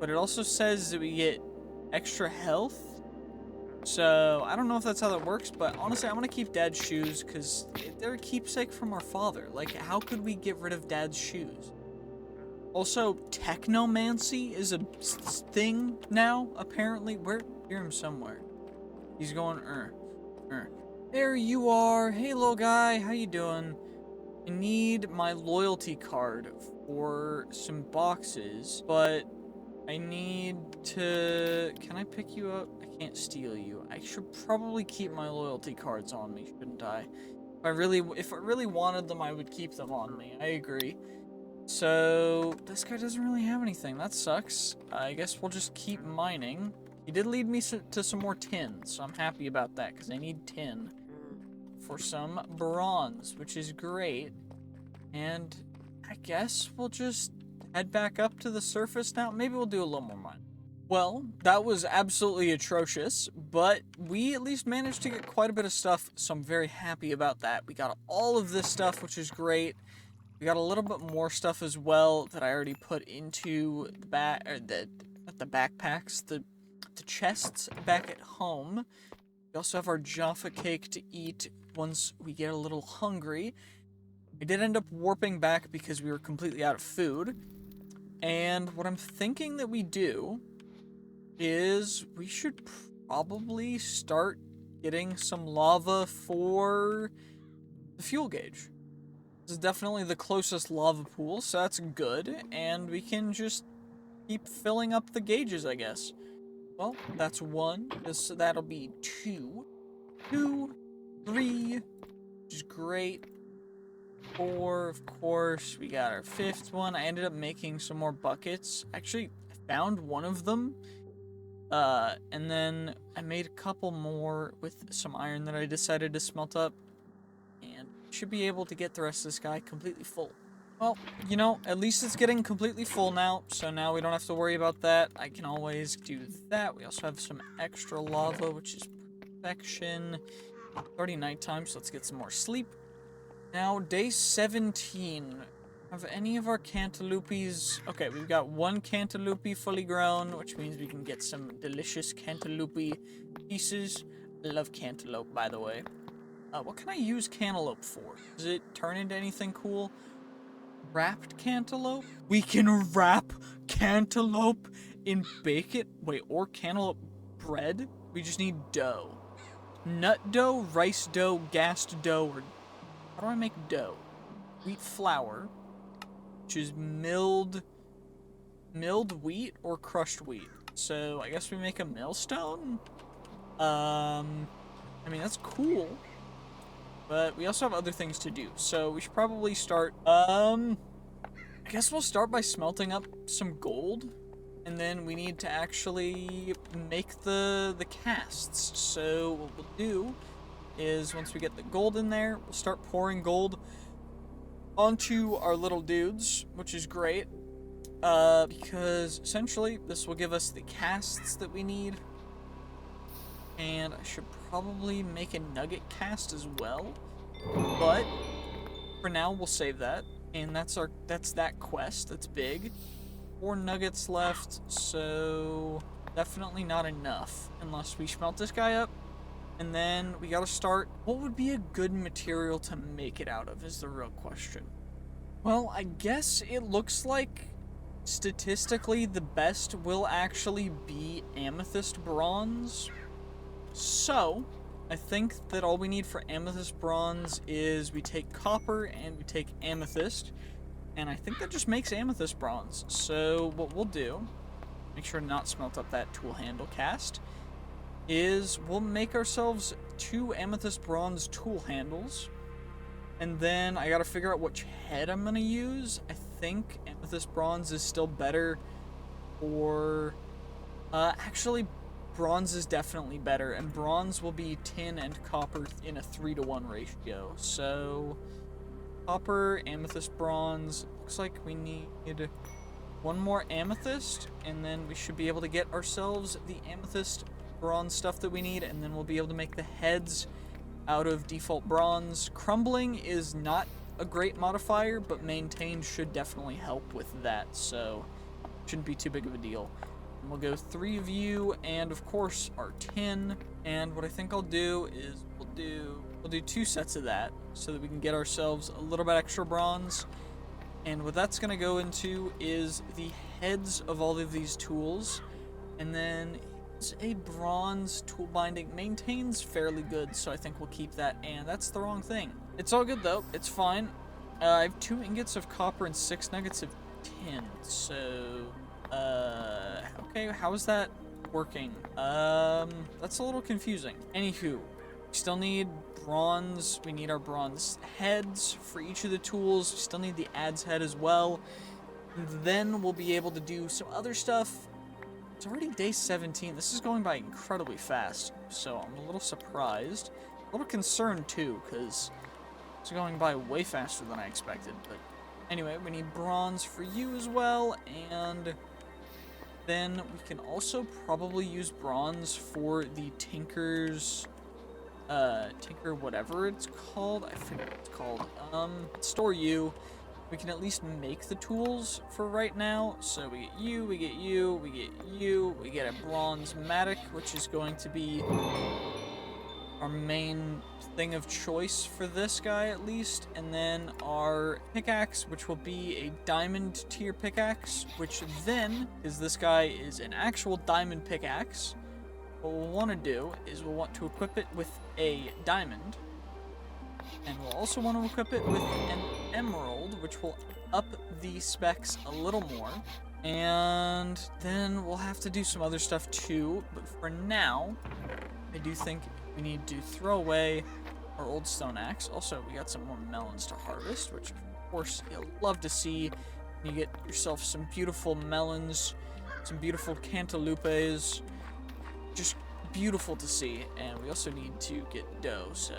but it also says that we get extra health. So, I don't know if that's how that works, but honestly, I'm gonna keep Dad's shoes, because they're a keepsake from our father. Like, how could we get rid of Dad's shoes? Also, technomancy is a thing now, apparently. Hear him somewhere. He's going, There you are. Hey, little guy. How you doing? I need my loyalty card for some boxes, but I need to... Can I pick you up? I can't steal you. I should probably keep my loyalty cards on me, shouldn't I? If I really wanted them, I would keep them on me. I agree. So, this guy doesn't really have anything. That sucks. I guess we'll just keep mining. He did lead me to some more tin, so I'm happy about that, because I need tin for some bronze, which is great. And I guess we'll just head back up to the surface now. Maybe we'll do a little more mining. Well, that was absolutely atrocious, but we at least managed to get quite a bit of stuff, so I'm very happy about that. We got all of this stuff, which is great. We got a little bit more stuff as well that I already put into the not the backpacks, the chests back at home. We also have our Jaffa cake to eat once we get a little hungry. I did end up warping back because we were completely out of food. And what I'm thinking that we do is we should probably start getting some lava for the fuel gauge. This is definitely the closest lava pool, so that's good. And we can just keep filling up the gauges, I guess. Well, that's one. That'll be two. 2, 3, which is great. 4, of course. We got our 5th one. I ended up making some more buckets. Actually, I found one of them. And then I made a couple more with some iron that I decided to smelt up. And should be able to get the rest of this guy completely full. Well, you know, at least it's getting completely full now, so now we don't have to worry about that. I can always do that. We also have some extra lava, which is perfection. It's already nighttime, so let's get some more sleep. Now, day 17. Have any of our cantaloupes... Okay, we've got one cantaloupe fully grown, which means we can get some delicious cantaloupe pieces. I love cantaloupe, by the way. What can I use cantaloupe for? Does it turn into anything cool? Wrapped cantaloupe? We can wrap cantaloupe in bacon? Wait, or cantaloupe bread? We just need dough. Nut dough, rice dough, gassed dough, or... How do I make dough? Wheat flour, which is milled wheat or crushed wheat. So I guess we make a millstone? I mean, that's cool, but we also have other things to do, so we should probably start, I guess we'll start by smelting up some gold, and then we need to actually make the casts. So what we'll do is once we get the gold in there, we'll start pouring gold onto our little dudes, which is great, because essentially this will give us the casts that we need. And I should probably make a nugget cast as well, but for now we'll save that. And that's that quest. That's big. 4 nuggets left, so definitely not enough unless we smelt this guy up. And then we gotta start. What would be a good material to make it out of is the real question. Well, I guess it looks like statistically the best will actually be amethyst bronze. So I think that all we need for amethyst bronze is we take copper and we take amethyst, and I think that just makes amethyst bronze. So what we'll do, make sure to not smelt up that tool handle cast, is we'll make ourselves 2 amethyst bronze tool handles, and then I gotta figure out which head I'm gonna use. I think amethyst bronze is still better for, actually bronze is definitely better, and bronze will be tin and copper in a 3-to-1 ratio. So copper, amethyst, bronze. Looks like we need 1 more amethyst, and then we should be able to get ourselves the amethyst bronze stuff that we need, and then we'll be able to make the heads out of default bronze. Crumbling is not a great modifier, but maintain should definitely help with that, so shouldn't be too big of a deal. And we'll go 3 of you, and of course our tin. And what I think I'll do is we'll do 2 sets of that so that we can get ourselves a little bit extra bronze. And what that's gonna go into is the heads of all of these tools, and then it's a bronze tool binding. Maintains fairly good, so I think we'll keep that. And that's the wrong thing. It's all good though. It's fine. I have 2 ingots of copper and 6 nuggets of tin. So okay, how is that working? That's a little confusing. Anywho, we still need bronze. We need our bronze heads for each of the tools. We still need the adze head as well. And then we'll be able to do some other stuff. It's already day 17. This is going by incredibly fast, so I'm a little surprised. A little concerned too, because it's going by way faster than I expected. But anyway, we need bronze for you as well, and then we can also probably use bronze for the Tinker's, Tinker whatever it's called. I forget what it's called. Store you. We can at least make the tools for right now. So we get you, we get you, we get you, we get a bronze matic, which is going to be our main thing of choice for this guy at least. And then our pickaxe, which will be a diamond tier pickaxe, which then, because this guy is an actual diamond pickaxe, what we'll want to do is we'll want to equip it with a diamond. And we'll also want to equip it with an emerald, which will up the specs a little more. And then we'll have to do some other stuff too. But for now, I do think we need to throw away our old stone axe. Also, we got some more melons to harvest, which of course you'll love to see. You get yourself some beautiful melons, some beautiful cantaloupes. Just beautiful to see. And we also need to get dough, so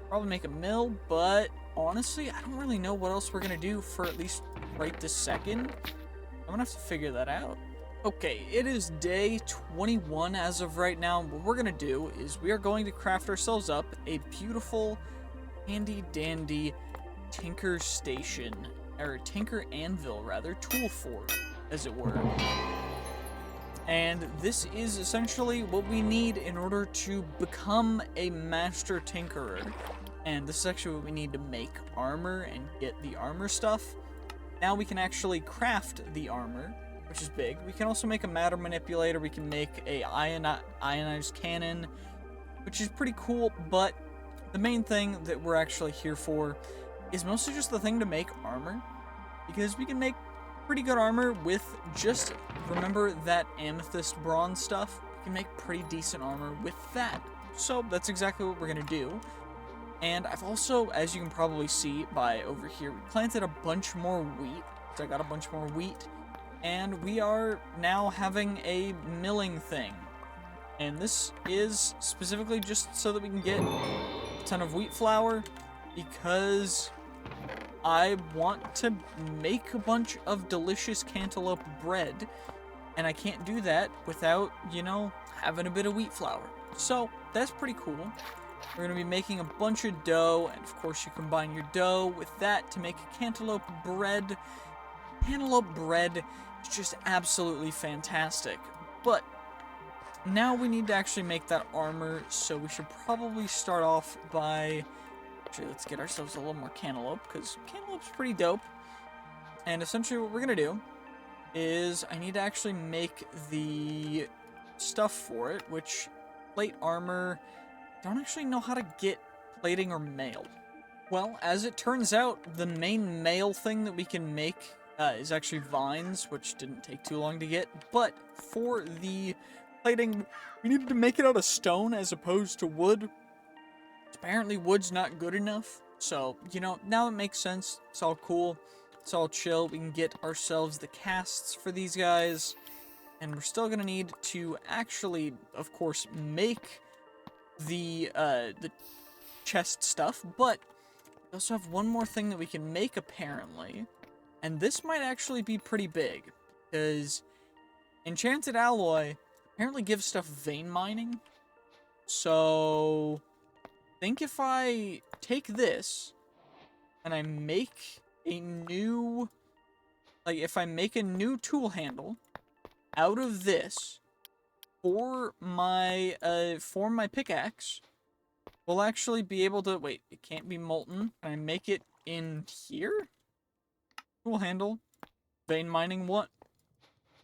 probably make a mill, but honestly, I don't really know what else we're gonna do for at least right this second. I'm gonna have to figure that out. Okay, it is day 21 as of right now. What we're gonna do is we are going to craft ourselves up a beautiful, handy dandy tinker station, or tinker anvil rather, tool fort, as it were. And this is essentially what we need in order to become a master tinkerer. And this is actually what we need to make armor and get the armor stuff. Now we can actually craft the armor, which is big. We can also make a matter manipulator. We can make a ionized cannon, which is pretty cool. But the main thing that we're actually here for is mostly just the thing to make armor, because we can make pretty good armor with just, remember that amethyst bronze stuff, we can make pretty decent armor with that. So that's exactly what we're gonna do. And I've also, as you can probably see by over here, we planted a bunch more wheat. So I got a bunch more wheat. And we are now having a milling thing. And this is specifically just so that we can get a ton of wheat flour, because I want to make a bunch of delicious cantaloupe bread, and I can't do that without, you know, having a bit of wheat flour. So that's pretty cool. We're going to be making a bunch of dough, and of course you combine your dough with that to make a cantaloupe bread. Cantaloupe bread is just absolutely fantastic. But now we need to actually make that armor, so we should probably start off by... Actually, let's get ourselves a little more cantaloupe, because cantaloupe's pretty dope. And essentially what we're going to do is I need to actually make the stuff for it, which plate armor... I don't actually know how to get plating or mail. Well, as it turns out, the main mail thing that we can make is actually vines, which didn't take too long to get. But for the plating, we needed to make it out of stone as opposed to wood. Apparently wood's not good enough. So, you know, now it makes sense. It's all cool. It's all chill. We can get ourselves the casts for these guys. And we're still going to need to actually, of course, make the chest stuff, but we also have one more thing that we can make, apparently, and this might actually be pretty big, because enchanted alloy apparently gives stuff vein mining. So I think if I take this and I make a new, like, if I make a new tool handle out of this for my pickaxe, we'll actually be able to... Wait, it can't be molten. Can I make it in here? Tool handle. Vein mining, what?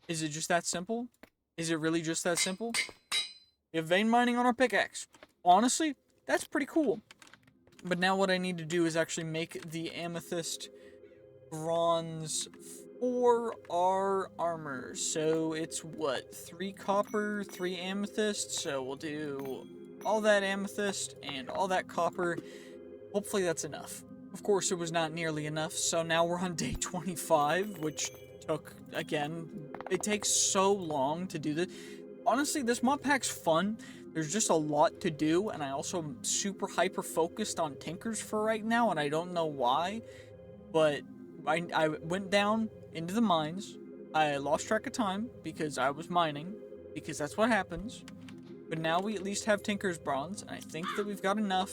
Is it just that simple? Is it really just that simple? We have vein mining on our pickaxe. Honestly, that's pretty cool. But now what I need to do is actually make the amethyst bronze for our armor. So it's what? 3 copper, 3 amethyst. So we'll do all that amethyst and all that copper. Hopefully that's enough. Of course it was not nearly enough. So now we're on day 25, which took, again, it takes so long to do this. Honestly, this mod pack's fun. There's just a lot to do, and I also am super hyper focused on tinkers for right now, and I don't know why, but I went down into the mines. I lost track of time because I was mining, because that's what happens. But now we at least have Tinker's Bronze, and I think that we've got enough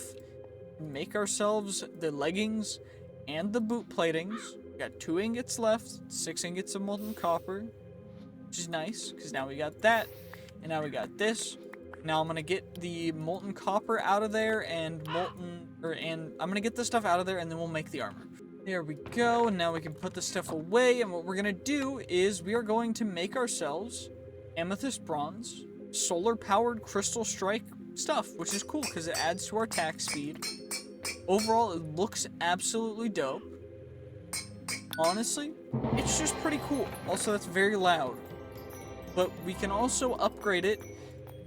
to make ourselves the leggings and the boot platings. We got 2 ingots left, 6 ingots of molten copper, which is nice, because now we got that, and now we got this. Now I'm gonna get the molten copper out of there, and I'm gonna get this stuff out of there, and then we'll make the armor. There we go, and now we can put the stuff away, and what we're gonna do is we are going to make ourselves amethyst bronze, solar-powered crystal strike stuff, which is cool, because it adds to our attack speed. Overall, it looks absolutely dope. Honestly, it's just pretty cool. Also, that's very loud. But we can also upgrade it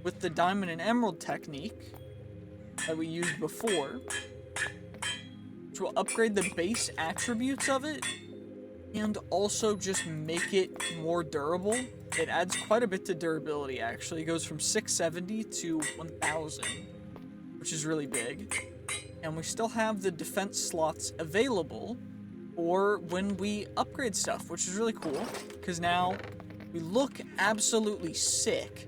with the diamond and emerald technique that we used before, which will upgrade the base attributes of it and also just make it more durable. It adds quite a bit to durability, actually. It goes from 670 to 1000, which is really big. And we still have the defense slots available for when we upgrade stuff, which is really cool, because now we look absolutely sick.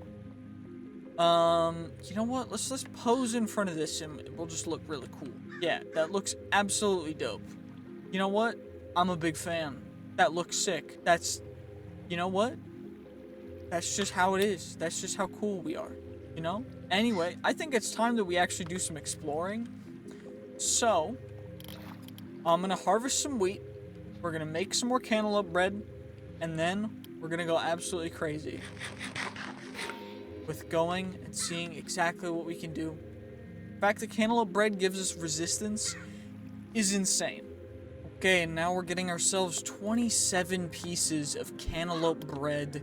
You know what? Let's pose in front of this and we'll just look really cool. Yeah, that looks absolutely dope. You know what? I'm a big fan. That looks sick. That's, you know what? That's just how it is. That's just how cool we are, you know? Anyway, I think it's time that we actually do some exploring. So, I'm gonna harvest some wheat. We're gonna make some more cantaloupe bread. And then we're gonna go absolutely crazy with going and seeing exactly what we can do. The fact that cantaloupe bread gives us resistance is insane. Okay, and now we're getting ourselves 27 pieces of cantaloupe bread.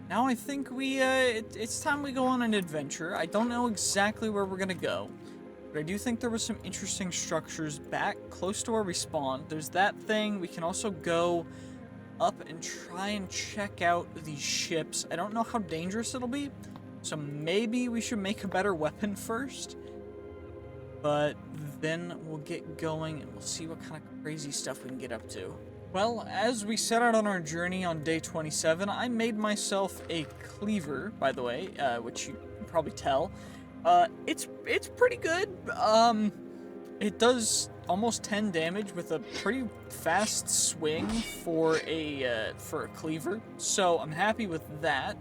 now I think it's time we go on an adventure. I don't know exactly where we're gonna go, but I do think there was some interesting structures back close to where we spawned. There's that thing. We can also go up and try and check out these ships. I don't know how dangerous it'll be, so maybe we should make a better weapon first. But then we'll get going and we'll see what kind of crazy stuff we can get up to. Well, as we set out on our journey on day 27, I made myself a cleaver, by the way, which you can probably tell. It's pretty good. It does almost 10 damage with a pretty fast swing for a cleaver, so I'm happy with that.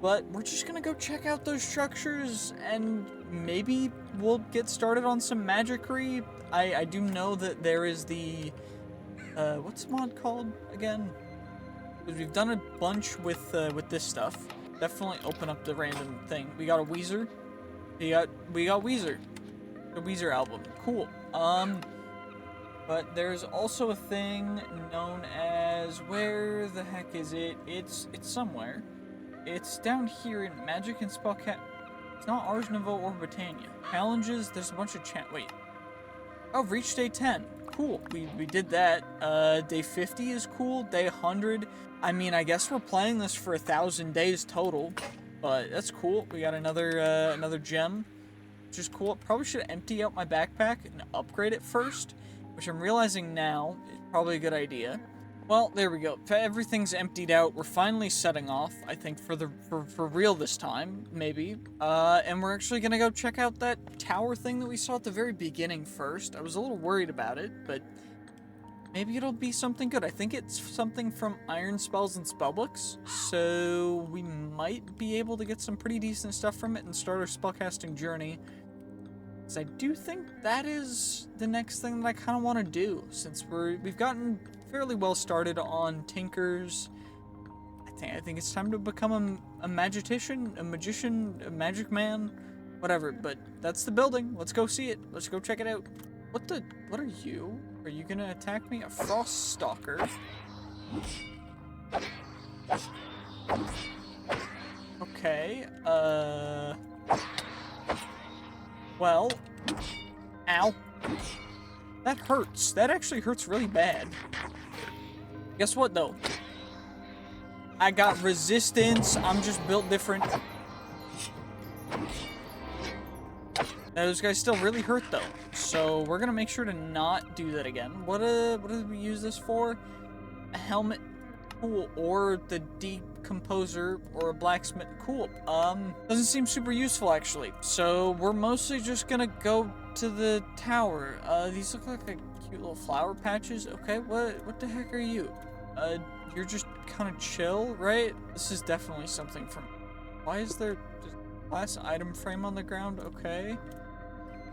But we're just gonna go check out those structures, and maybe we'll get started on some magicry. I do know that there is the what's the mod called again? Because we've done a bunch with this stuff. Definitely open up the random thing. We got a Weezer. We got Weezer. The Weezer album. Cool. But there's also a thing known as, where the heck is it? It's somewhere. It's down here in Magic and Spellcat. It's not Ars Nova or Britannia. Challenges, there's a bunch of wait. Oh, reached day 10. Cool. We did that. Day 50 is cool. Day 100. I mean, I guess we're playing this for 1,000 days total, but that's cool. We got another gem, which is cool. Probably should empty out my backpack and upgrade it first, which I'm realizing now is probably a good idea. Well, there we go. Everything's emptied out. We're finally setting off, I think, for real this time, maybe. And we're actually gonna go check out that tower thing that we saw at the very beginning first. I was a little worried about it, but maybe it'll be something good. I think it's something from Iron Spells and Spellbooks, so we might be able to get some pretty decent stuff from it and start our spellcasting journey. So I do think that is the next thing that I kind of want to do, since we've gotten fairly well started on Tinkers. I think it's time to become a magician, a magic man, whatever. But that's the building. Let's go see it. Let's go check it out. What are you? Are you gonna attack me? A frost stalker. Okay. Well, ow. That hurts. That actually hurts really bad. Guess what, though? I got resistance. I'm just built different. Those guys still really hurt, though. So we're gonna make sure to not do that again. What did we use this for? A helmet. Cool. Or the decomposer or a blacksmith. Cool. Doesn't seem super useful, actually. So we're mostly just gonna go to the tower. These look like cute little flower patches. Okay, what the heck are you? You're just kind of chill, right? This is definitely something from... Why is there just glass item frame on the ground? Okay.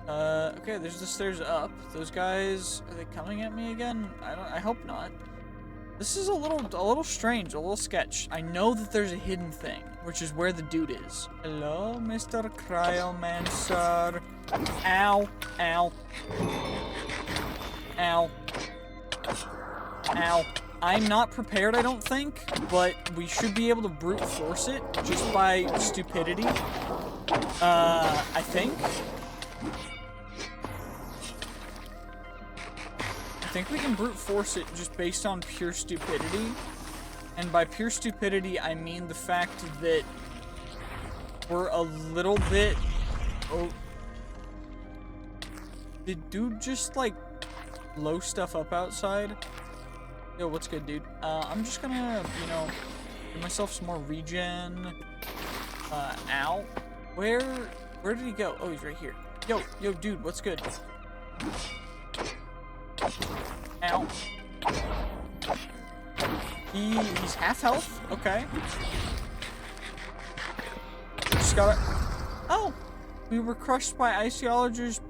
Okay, there's the stairs up. Those guys, are they coming at me again? I hope not. This is a little strange, a little sketch. I know that there's a hidden thing, which is where the dude is. Hello, Mr. Cryomancer. Ow, ow. Ow. Ow. I'm not prepared, I don't think, but we should be able to brute force it just by stupidity. I think. I think we can brute force it just based on pure stupidity. And by pure stupidity, I mean the fact that we're a little bit... Oh. Did dude just, like, blow stuff up outside? Yo, what's good, dude? I'm just gonna, you know, give myself some more regen. Ow. Where did he go? Oh, he's right here. Yo, dude, what's good? Ow. He's half health? Okay. Just gotta... Oh! We were crushed by Iceologer's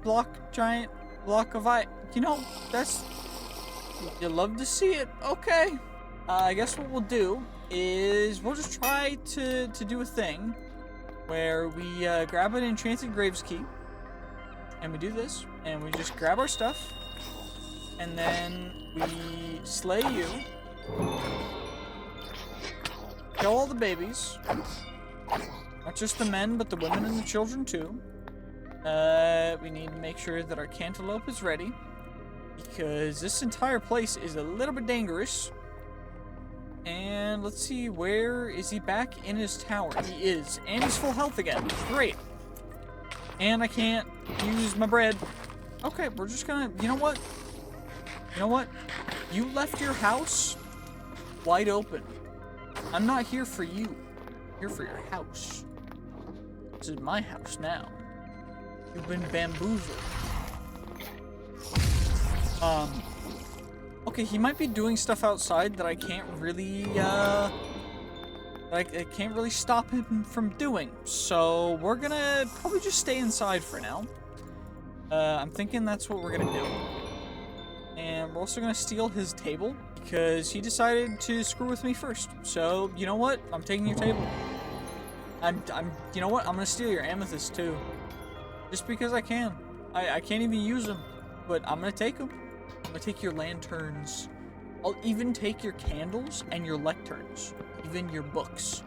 giant block of ice. You know, that's... You love to see it. Okay. I guess what we'll do is we'll just try to do a thing where we grab an enchanted graves key, and we do this, and we just grab our stuff, and then we slay you. kill all the babies. Not just the men, but the women and the children too. We need to make sure that our cantaloupe is ready, because this entire place is a little bit dangerous. And let's see, where is he? Back in his tower? He is, and he's full health again. Great. And I can't use my bread. Okay, we're just gonna, you know what? You know what? You left your house wide open. I'm not here for you. I'm here for your house. This is my house now. You've been bamboozled. Okay, he might be doing stuff outside that I can't really, I can't really stop him from doing. So we're gonna probably just stay inside for now. I'm thinking that's what we're gonna do. And we're also gonna steal his table, because he decided to screw with me first. So, you know what? I'm taking your table. You know what? I'm gonna steal your amethyst too. Just because I can. I can't even use them, but I'm gonna take them. I'm gonna take your lanterns. I'll even take your candles and your lecterns. Even your books.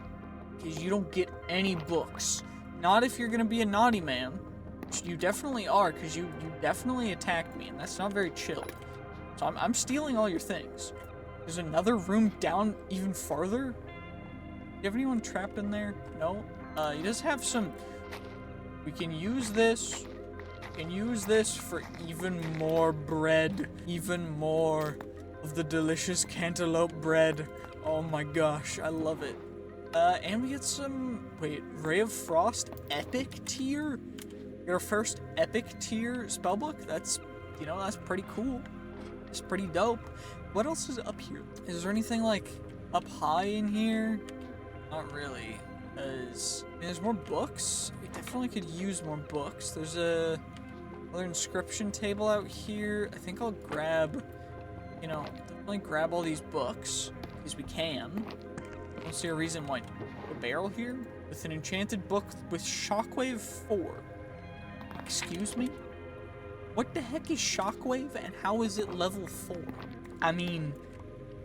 Because you don't get any books. Not if you're gonna be a naughty man. Which you definitely are, because you definitely attacked me, and that's not very chill. So I'm stealing all your things. There's another room down even farther. Do you have anyone trapped in there? No? He does have some... We can use this. We can use this for even more bread. Even more of the delicious cantaloupe bread. Oh my gosh, I love it. And we get some... Wait, Ray of Frost epic tier? Your first epic tier spellbook? That's, you know, that's pretty cool. It's pretty dope. What else is up here? Is there anything, like, up high in here? Not really. There's more books. We definitely could use more books. There's another inscription table out here. I think I'll grab, you know, definitely grab all these books, because we can. I don't see a reason why. A barrel here with an enchanted book with Shockwave 4. Excuse me? What the heck is Shockwave, and how is it level 4? I mean,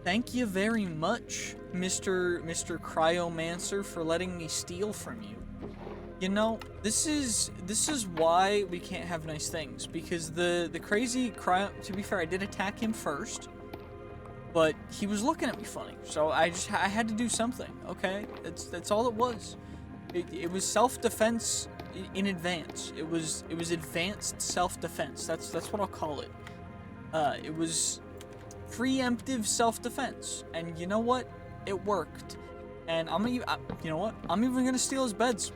thank you very much, Mr. Cryomancer, for letting me steal from you. You know, this is why we can't have nice things, because the crazy cryo... To be fair, I did attack him first, but he was looking at me funny, so I had to do something. Okay, that's all it was. It was self-defense in advance. It was advanced self-defense. That's what I'll call it. It was preemptive self-defense, and you know what? It worked. And you know what? I'm even gonna steal his beds.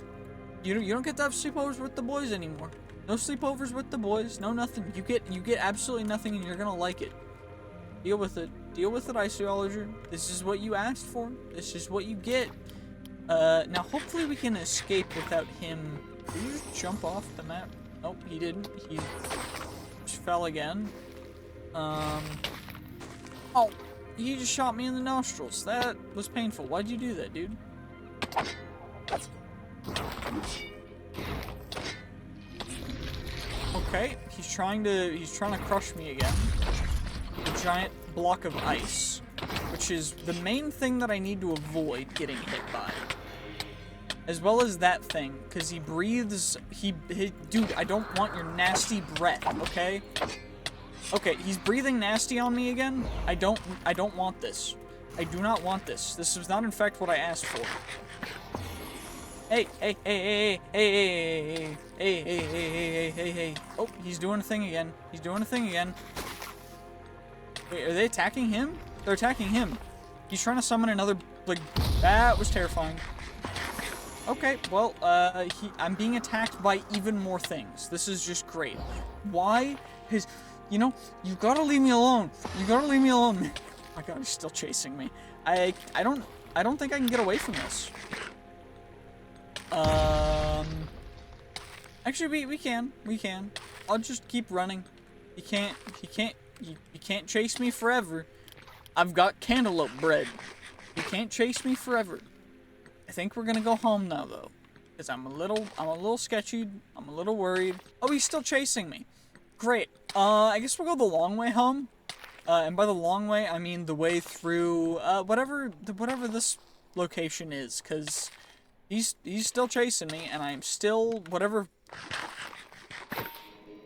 You don't get to have sleepovers with the boys anymore. No sleepovers with the boys. No nothing. You get absolutely nothing, and you're gonna like it. Deal with it. Deal with it, Iceologer. This is what you asked for. This is what you get. Now hopefully we can escape without him. Did he just jump off the map? Nope, he didn't. He just fell again. Oh, he just shot me in the nostrils. That was painful. Why'd you do that, dude? Okay, he's trying to crush me again. A giant block of ice, which is the main thing that I need to avoid getting hit by. As well as that thing, because he breathes, dude, I don't want your nasty breath, okay? Okay, he's breathing nasty on me again. I don't want this. I do not want this. This is not, in fact, what I asked for. Hey. Oh, he's doing a thing again. He's doing a thing again. Wait, are they attacking him? They're attacking him. He's trying to summon another, like, that was terrifying. Okay, well, I'm being attacked by even more things. This is just great. Why? You know, you gotta leave me alone. You gotta leave me alone. Oh my god, he's still chasing me. I don't think I can get away from this. Actually, we can. I'll just keep running. You can't chase me forever. I've got cantaloupe bread. You can't chase me forever. I think we're gonna go home now, though, because I'm a little sketchy. I'm a little worried. Oh, he's still chasing me. Great. I guess we'll go the long way home. And by the long way, I mean the way through whatever this location is, because he's still chasing me, and I'm still whatever.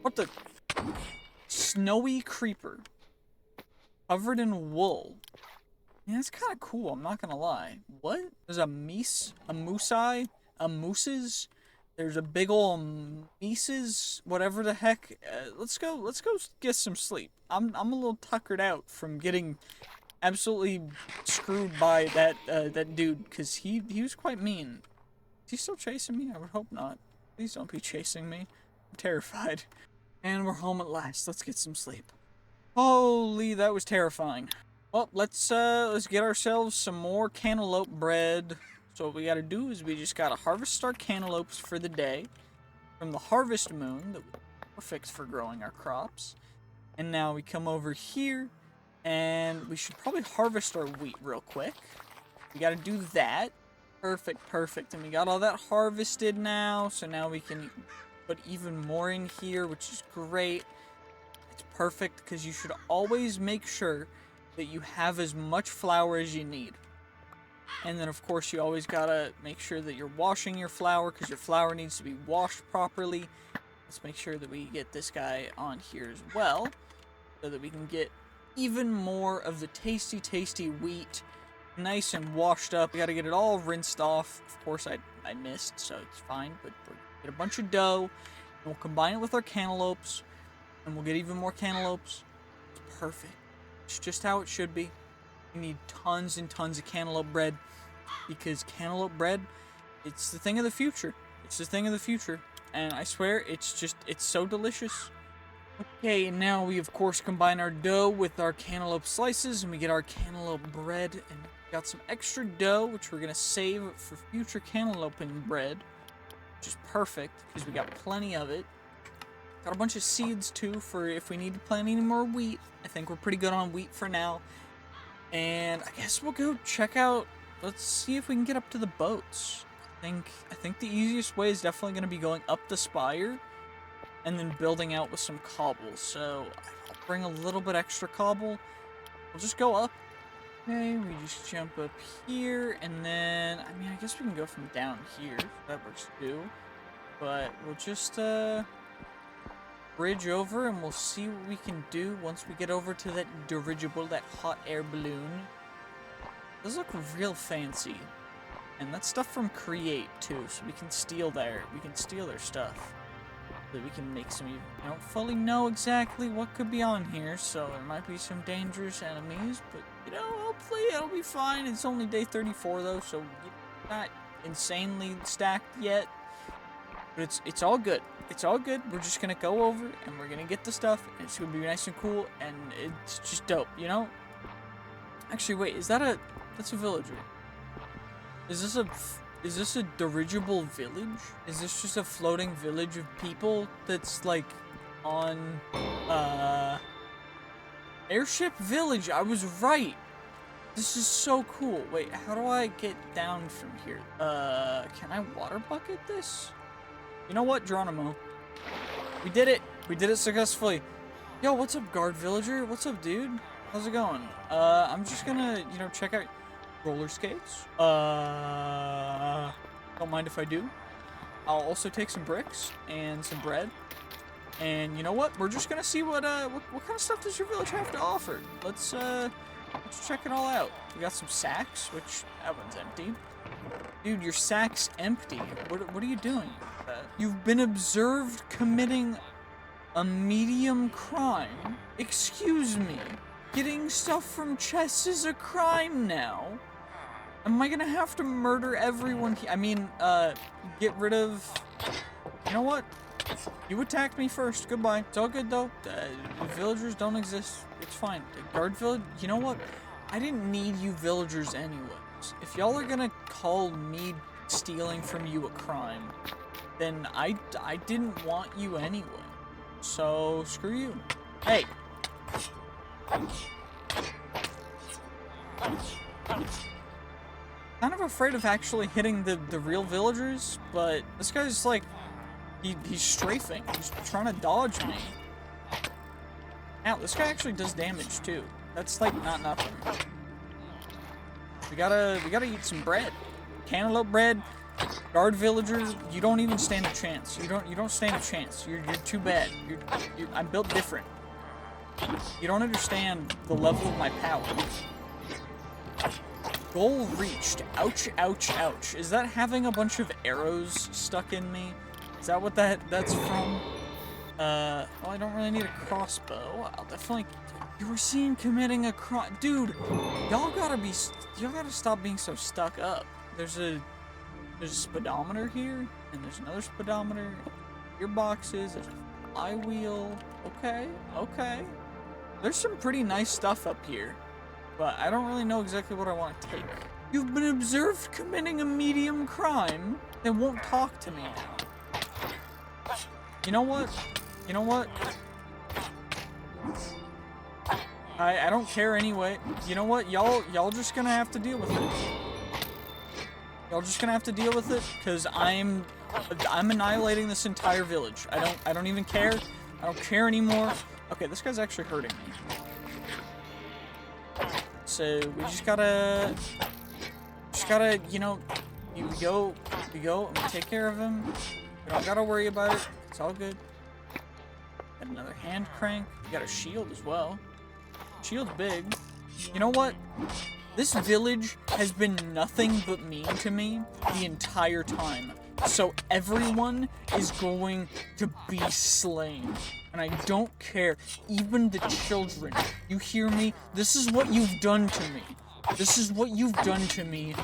What the? Snowy creeper. Covered in wool. Yeah, that's kind of cool, I'm not gonna lie. What? There's a mooses, a mooses. There's a big ol' mooses, whatever the heck. Let's go get some sleep. I'm a little tuckered out from getting absolutely screwed by that dude, because he was quite mean. Is he still chasing me? I would hope not. Please don't be chasing me. I'm terrified. And we're home at last. Let's get some sleep. Holy, that was terrifying. Well, let's get ourselves some more cantaloupe bread. So what we gotta do is we just gotta harvest our cantaloupes for the day from the harvest moon that was perfect for growing our crops. And now we come over here and we should probably harvest our wheat real quick. We gotta do that. Perfect. And we got all that harvested now, so now we can put even more in here, which is great. It's perfect because you should always make sure that you have as much flour as you need. And then of course you always gotta make sure that you're washing your flour, because your flour needs to be washed properly. Let's make sure that we get this guy on here as well, so that we can get even more of the tasty wheat nice and washed up. We gotta get it all rinsed off. Of course I missed, so it's fine, but we'll get a bunch of dough and we'll combine it with our cantaloupes and we'll get even more cantaloupes. It's perfect. It's just how it should be. You need tons and tons of cantaloupe bread, because cantaloupe bread, it's the thing of the future. It's the thing of the future. And I swear, it's so delicious. Okay, now we of course combine our dough with our cantaloupe slices and we get our cantaloupe bread, and we got some extra dough which we're gonna save for future cantaloupe bread, which is perfect because we got plenty of it. Got a bunch of seeds too for if we need to plant any more wheat. I think we're pretty good on wheat for now. And I guess we'll go check out, let's see if we can get up to the boats. I think the easiest way is definitely going to be going up the spire and then building out with some cobble. So I'll bring a little bit extra cobble. We'll just go up. Okay, we just jump up here, and then, I mean, I guess we can go from down here. That works too. But we'll just bridge over and we'll see what we can do once we get over to that dirigible, that hot air balloon. Those look real fancy. And that's stuff from Create too, so we can steal their stuff. So that we can make some even. I don't fully know exactly what could be on here, so there might be some dangerous enemies, but you know, hopefully it'll be fine. It's only day 34 though, so not insanely stacked yet. But it's all good. It's all good. We're just gonna go over and we're gonna get the stuff, and it's gonna be nice and cool, and it's just dope, you know? Actually, wait, that's a villager. Is this a dirigible village? Is this just a floating village of people that's like on airship village? I was right. This is so cool. Wait, how do I get down from here? Can I water bucket this? You know what, Geronimo? We did it! We did it successfully. Yo, what's up, guard villager? What's up, dude? How's it going? I'm just gonna, you know, check out roller skates. Don't mind if I do. I'll also take some bricks and some bread. And you know what? We're just gonna see what kind of stuff does your village have to offer. Let's check it all out. We got some sacks, which that one's empty. Dude, your sack's empty. What are you doing? You've been observed committing a medium crime. Excuse me. Getting stuff from chests is a crime now. Am I gonna have to murder everyone here? I mean, get rid of... You know what? You attacked me first. Goodbye. It's all good, though. Villagers don't exist. It's fine. Guard village... You know what? I didn't need you villagers anyways. If y'all are gonna call me stealing from you a crime, then I didn't want you anyway. So, screw you. Hey! Kind of afraid of actually hitting the real villagers, but this guy's like, he's strafing. He's trying to dodge me. Now, this guy actually does damage too. That's like not nothing. We gotta eat some bread. Cantaloupe bread. Guard villager, you don't even stand a chance. You don't stand a chance. You're too bad. I'm built different. You don't understand the level of my power. Goal reached. Ouch, ouch, ouch. Is that having a bunch of arrows stuck in me? Is that what that's from? Well, I don't really need a crossbow. I'll definitely... You were seen committing a crime. Dude, y'all gotta stop being so stuck up. There's a speedometer here, and there's another speedometer. Gearboxes, there's a flywheel. Okay. There's some pretty nice stuff up here, but I don't really know exactly what I want to take. You've been observed committing a medium crime. They won't talk to me now. You know what? I don't care anyway. You know what? Y'all just gonna have to deal with it. Y'all just gonna have to deal with it, because I'm annihilating this entire village. I don't even care. I don't care anymore. Okay, this guy's actually hurting me. So we just gotta, you know, we go, and we take care of him. We don't gotta worry about it. It's all good. Got another hand crank. We got a shield as well. Shield's big. You know what? This village has been nothing but mean to me the entire time. So everyone is going to be slain. And I don't care. Even the children. You hear me? This is what you've done to me. This is what you've done to me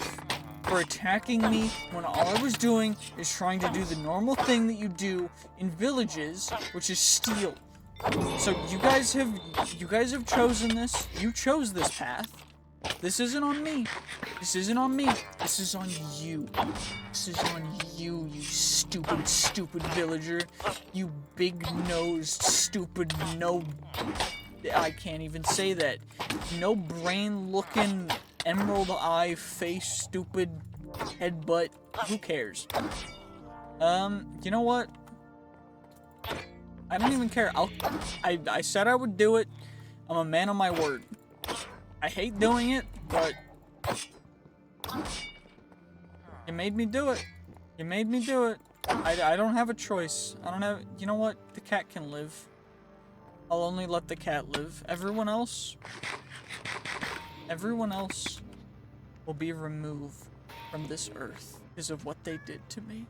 for attacking me when all I was doing is trying to do the normal thing that you do in villages, which is steal. So you guys have chosen this. You chose this path. This isn't on me. This isn't on me. This is on you. This is on you, you stupid, stupid villager. You big-nosed, stupid, I can't even say that. No brain-looking, emerald eye face, stupid headbutt. Who cares? You know what? I don't even care. I said I would do it. I'm a man of my word. I hate doing it, but you made me do it. You made me do it. I don't have a choice. I don't have... You know what? The cat can live. I'll only let the cat live. Everyone else will be removed from this earth because of what they did to me.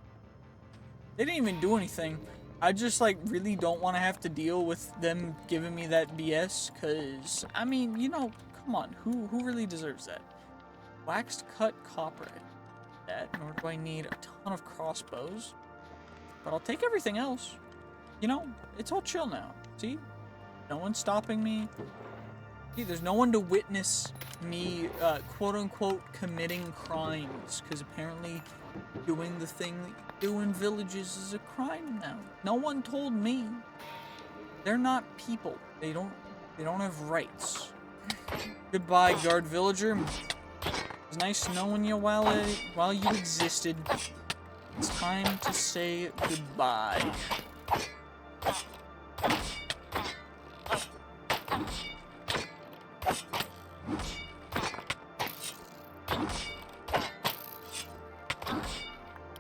They didn't even do anything. I just, like, really don't want to have to deal with them giving me that BS, because, I mean, you know, come on, who really deserves that? Waxed cut copper. That, nor do I need a ton of crossbows. But I'll take everything else. You know, it's all chill now. See? No one's stopping me. See, there's no one to witness me, quote-unquote, committing crimes, because apparently doing the thing that you do in villages is a crime now. No one told me. They're not people. They don't have rights. Goodbye, guard villager. It was nice knowing you while you existed. It's time to say goodbye.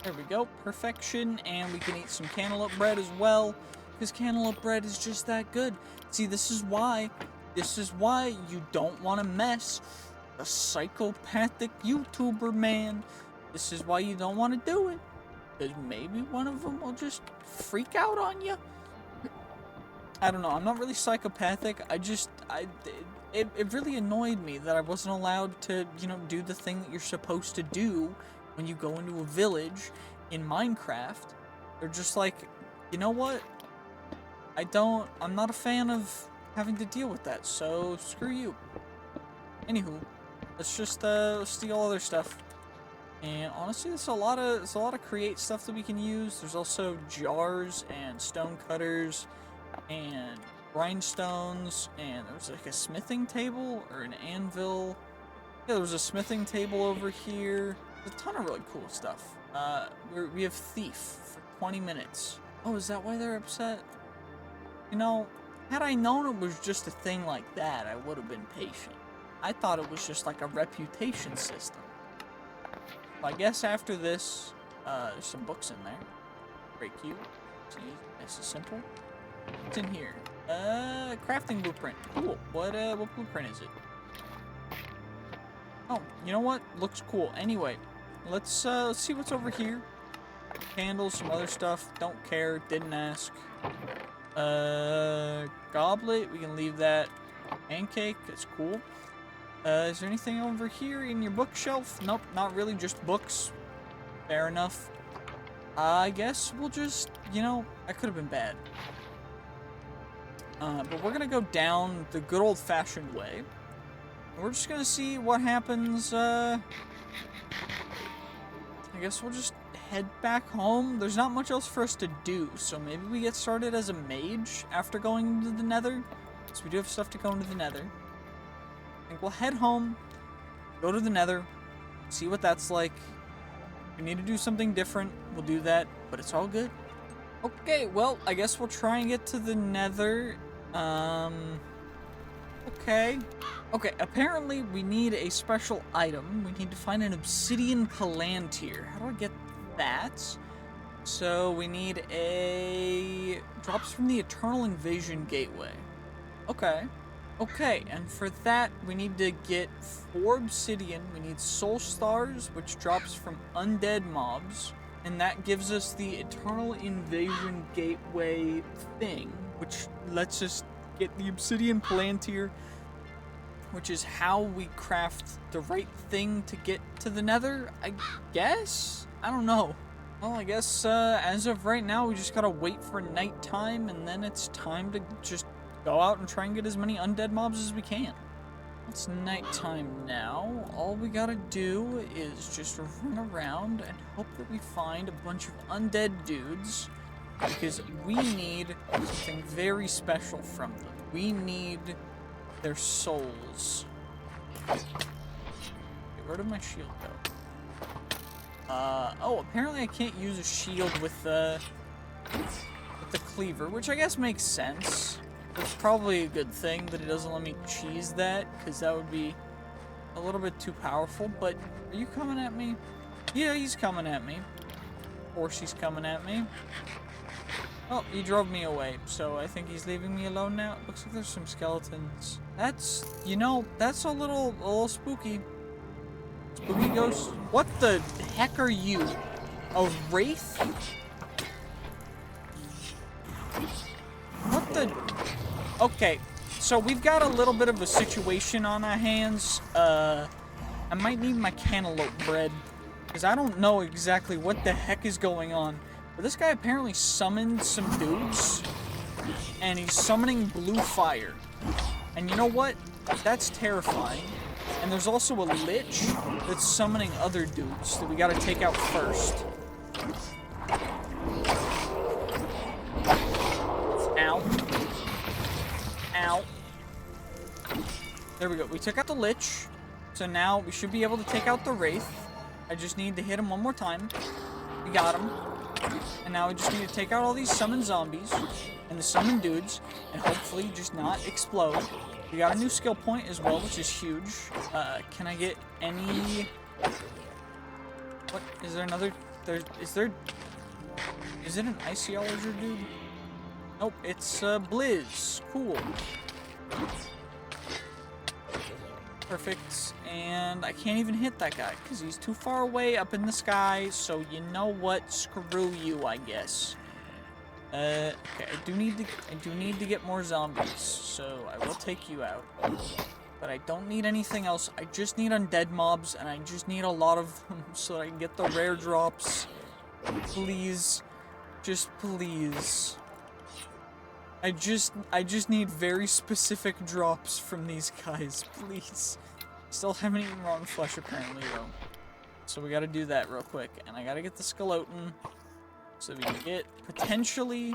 There we go, perfection, and we can eat some cantaloupe bread as well, because cantaloupe bread is just that good. See, this is why you don't want to mess a psychopathic YouTuber, man. This is why you don't want to do it, because maybe one of them will just freak out on you. I don't know, I'm not really psychopathic, it really annoyed me that I wasn't allowed to, you know, do the thing that you're supposed to do when you go into a village in Minecraft. They're just like, you know what? I'm not a fan of having to deal with that, so screw you. Anywho, let's just steal all their stuff. And honestly, there's a lot of create stuff that we can use. There's also jars and stone cutters and grindstones, and there was like a smithing table or an anvil. Yeah, there was a smithing table over here. There's a ton of really cool stuff. We have thief for 20 minutes. Oh, is that why they're upset? You know, had I known it was just a thing like that, I would have been patient. I thought it was just like a reputation system. So I guess after this, there's some books in there. Very cute. It's easy, nice and simple. What's in here? Crafting blueprint. Cool. What blueprint is it? Oh, you know what? Looks cool. Anyway, let's see what's over here. Candles, some other stuff. Don't care. Didn't ask. Goblet. We can leave that. Pancake. That's cool. Is there anything over here in your bookshelf? Nope, not really. Just books. Fair enough. I guess we'll just, you know, that could have been bad. But we're gonna go down the good old-fashioned way. We're just gonna see what happens. I guess we'll just head back home. There's not much else for us to do, so maybe we get started as a mage after going into the nether. So we do have stuff to go into the nether. I think we'll head home, go to the nether, see what that's like. If we need to do something different, we'll do that, but it's all good. Okay, well, I guess we'll try and get to the nether. Okay. Okay, apparently we need a special item. We need to find an obsidian palantir. How do I get that? So we need a... drops from the Eternal Invasion Gateway. Okay. Okay, and for that, we need to get 4 obsidian. We need soul stars, which drops from undead mobs. And that gives us the Eternal Invasion Gateway thing, which lets us get the obsidian palantir, which is how we craft the right thing to get to the nether, I guess? I don't know. Well, I guess as of right now, we just gotta wait for nighttime, and then it's time to just go out and try and get as many undead mobs as we can. It's nighttime now. All we gotta do is just run around and hope that we find a bunch of undead dudes, because we need something very special from them. We need their souls. Okay, where did my shield go? Oh, apparently I can't use a shield with the cleaver, which I guess makes sense. It's probably a good thing that it doesn't let me cheese that, because that would be a little bit too powerful. But are you coming at me? Yeah, he's coming at me. Or she's coming at me. Oh, he drove me away, so I think he's leaving me alone now. Looks like there's some skeletons. That's, you know, that's a little spooky. Spooky ghost. What the heck are you? A wraith? What the... Okay, so we've got a little bit of a situation on our hands. I might need my cantaloupe bread, because I don't know exactly what the heck is going on. But this guy apparently summoned some dudes, and he's summoning blue fire. And you know what? That's terrifying. And there's also a lich that's summoning other dudes that we gotta take out first. Ow. Ow. There we go. We took out the lich. So now we should be able to take out the wraith. I just need to hit him one more time. We got him. And now we just need to take out all these summoned zombies and the summoned dudes and hopefully just not explode. We got a new skill point as well, which is huge. Can I get any... What? Is there another... Is it an Iceologer dude? Nope, it's Blizz. Cool. Perfect. And I can't even hit that guy because he's too far away up in the sky. So you know what? Screw you, I guess. Okay, I do need to get more zombies, so I will take you out. But I don't need anything else. I just need undead mobs, and I just need a lot of them so I can get the rare drops. Please. Just please. I just need very specific drops from these guys, please. Still haven't eaten rotten flesh apparently though. So we gotta do that real quick. And I gotta get the skeleton. So we can get potentially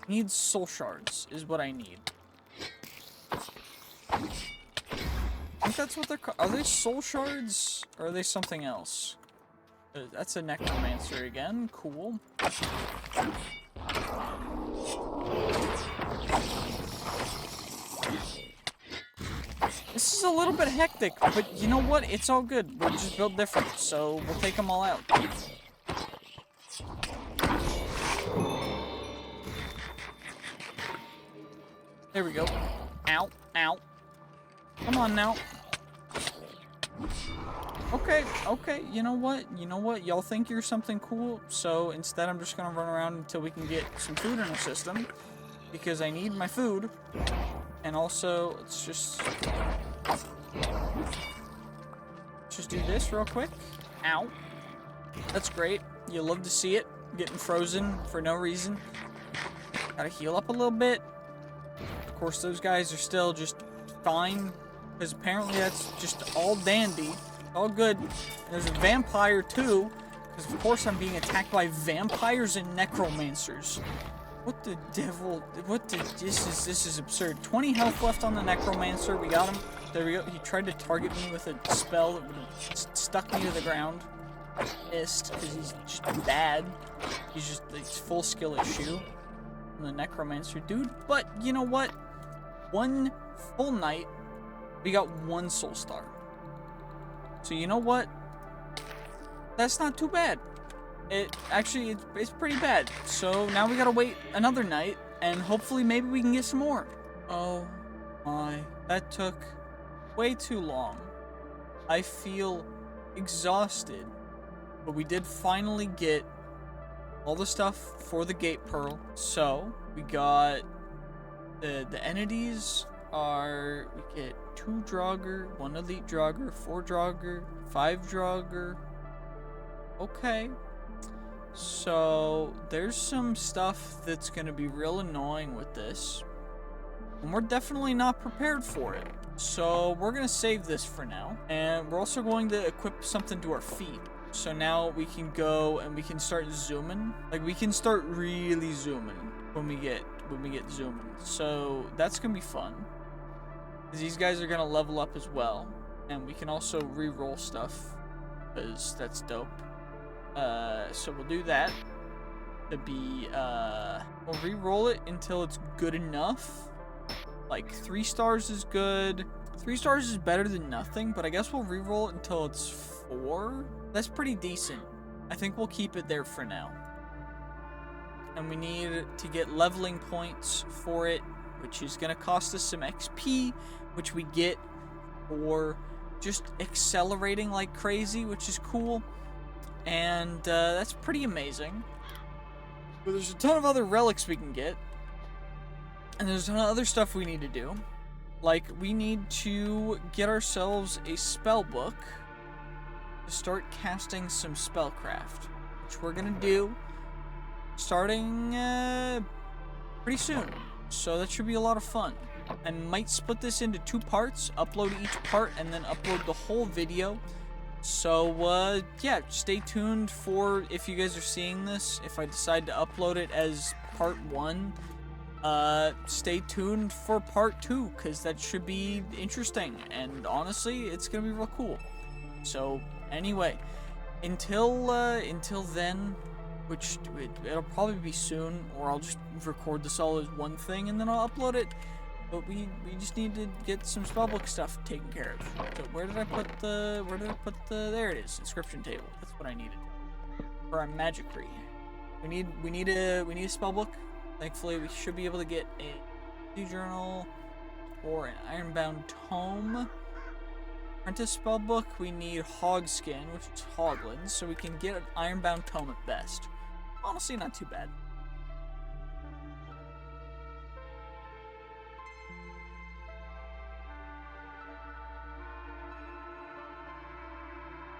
needs soul shards is what I need. I think that's what they're called. Are they soul shards or are they something else? That's a necromancer again. Cool. This is a little bit hectic, but you know what? It's all good. We're just built different, so we'll take them all out. There we go. Ow, ow. Come on now. Okay, okay, you know what? You know what? Y'all think you're something cool, so instead I'm just gonna run around until we can get some food in our system, because I need my food. And also, let's just do this real quick. Ow. That's great. You love to see it. Getting frozen for no reason. Gotta heal up a little bit. Of course, those guys are still just fine, because apparently that's just all dandy. All good. And there's a vampire too, because of course I'm being attacked by vampires and necromancers. What the devil? What the? This is absurd. 20 health left on the necromancer. We got him. There we go. He tried to target me with a spell that would have stuck me to the ground. I missed because he's just bad. He's just it's full skill issue. And the necromancer dude. But you know what? One full night, we got 1 soul star. So you know what? That's not too bad. It's pretty bad. So now we gotta wait another night, and hopefully maybe we can get some more. Oh my, that took way too long. I feel exhausted, but we did finally get all the stuff for the gate pearl. So we got the entities are, we get 2 Draugr, 1 Elite Draugr, 4 Draugr, 5 Draugr. Okay. So, there's some stuff that's gonna be real annoying with this. And we're definitely not prepared for it. So, we're gonna save this for now. And we're also going to equip something to our feet. So now we can go and we can start zooming. Like, we can start really zooming when we get zooming. So, that's gonna be fun. These guys are gonna level up as well, and we can also re-roll stuff, because that's dope. So we'll do that. To be, we'll re-roll it until it's good enough. Like 3 stars is good. 3 stars is better than nothing, but I guess we'll re-roll it until it's 4. That's pretty decent. I think we'll keep it there for now. And we need to get leveling points for it, which is gonna cost us some XP, which we get for just accelerating like crazy, which is cool. And that's pretty amazing. But there's a ton of other relics we can get. And there's a ton of other stuff we need to do. Like, we need to get ourselves a spell book to start casting some spellcraft, which we're gonna do starting pretty soon. So that should be a lot of fun. I might split this into 2 parts, upload each part, and then upload the whole video. So, yeah, stay tuned for if you guys are seeing this. If I decide to upload it as part 1, stay tuned for part 2, because that should be interesting. And honestly, it's gonna be real cool. So, anyway, until then, which it'll probably be soon, or I'll just record this all as one thing and then I'll upload it. But we just need to get some spellbook stuff taken care of. So where did I put the there it is, inscription table. That's what I needed for our magicry. We need a spellbook. Thankfully we should be able to get a sea journal or an ironbound tome. Apprentice spellbook, we need hogskin, which is hoglins, so we can get an ironbound tome at best. Honestly, not too bad.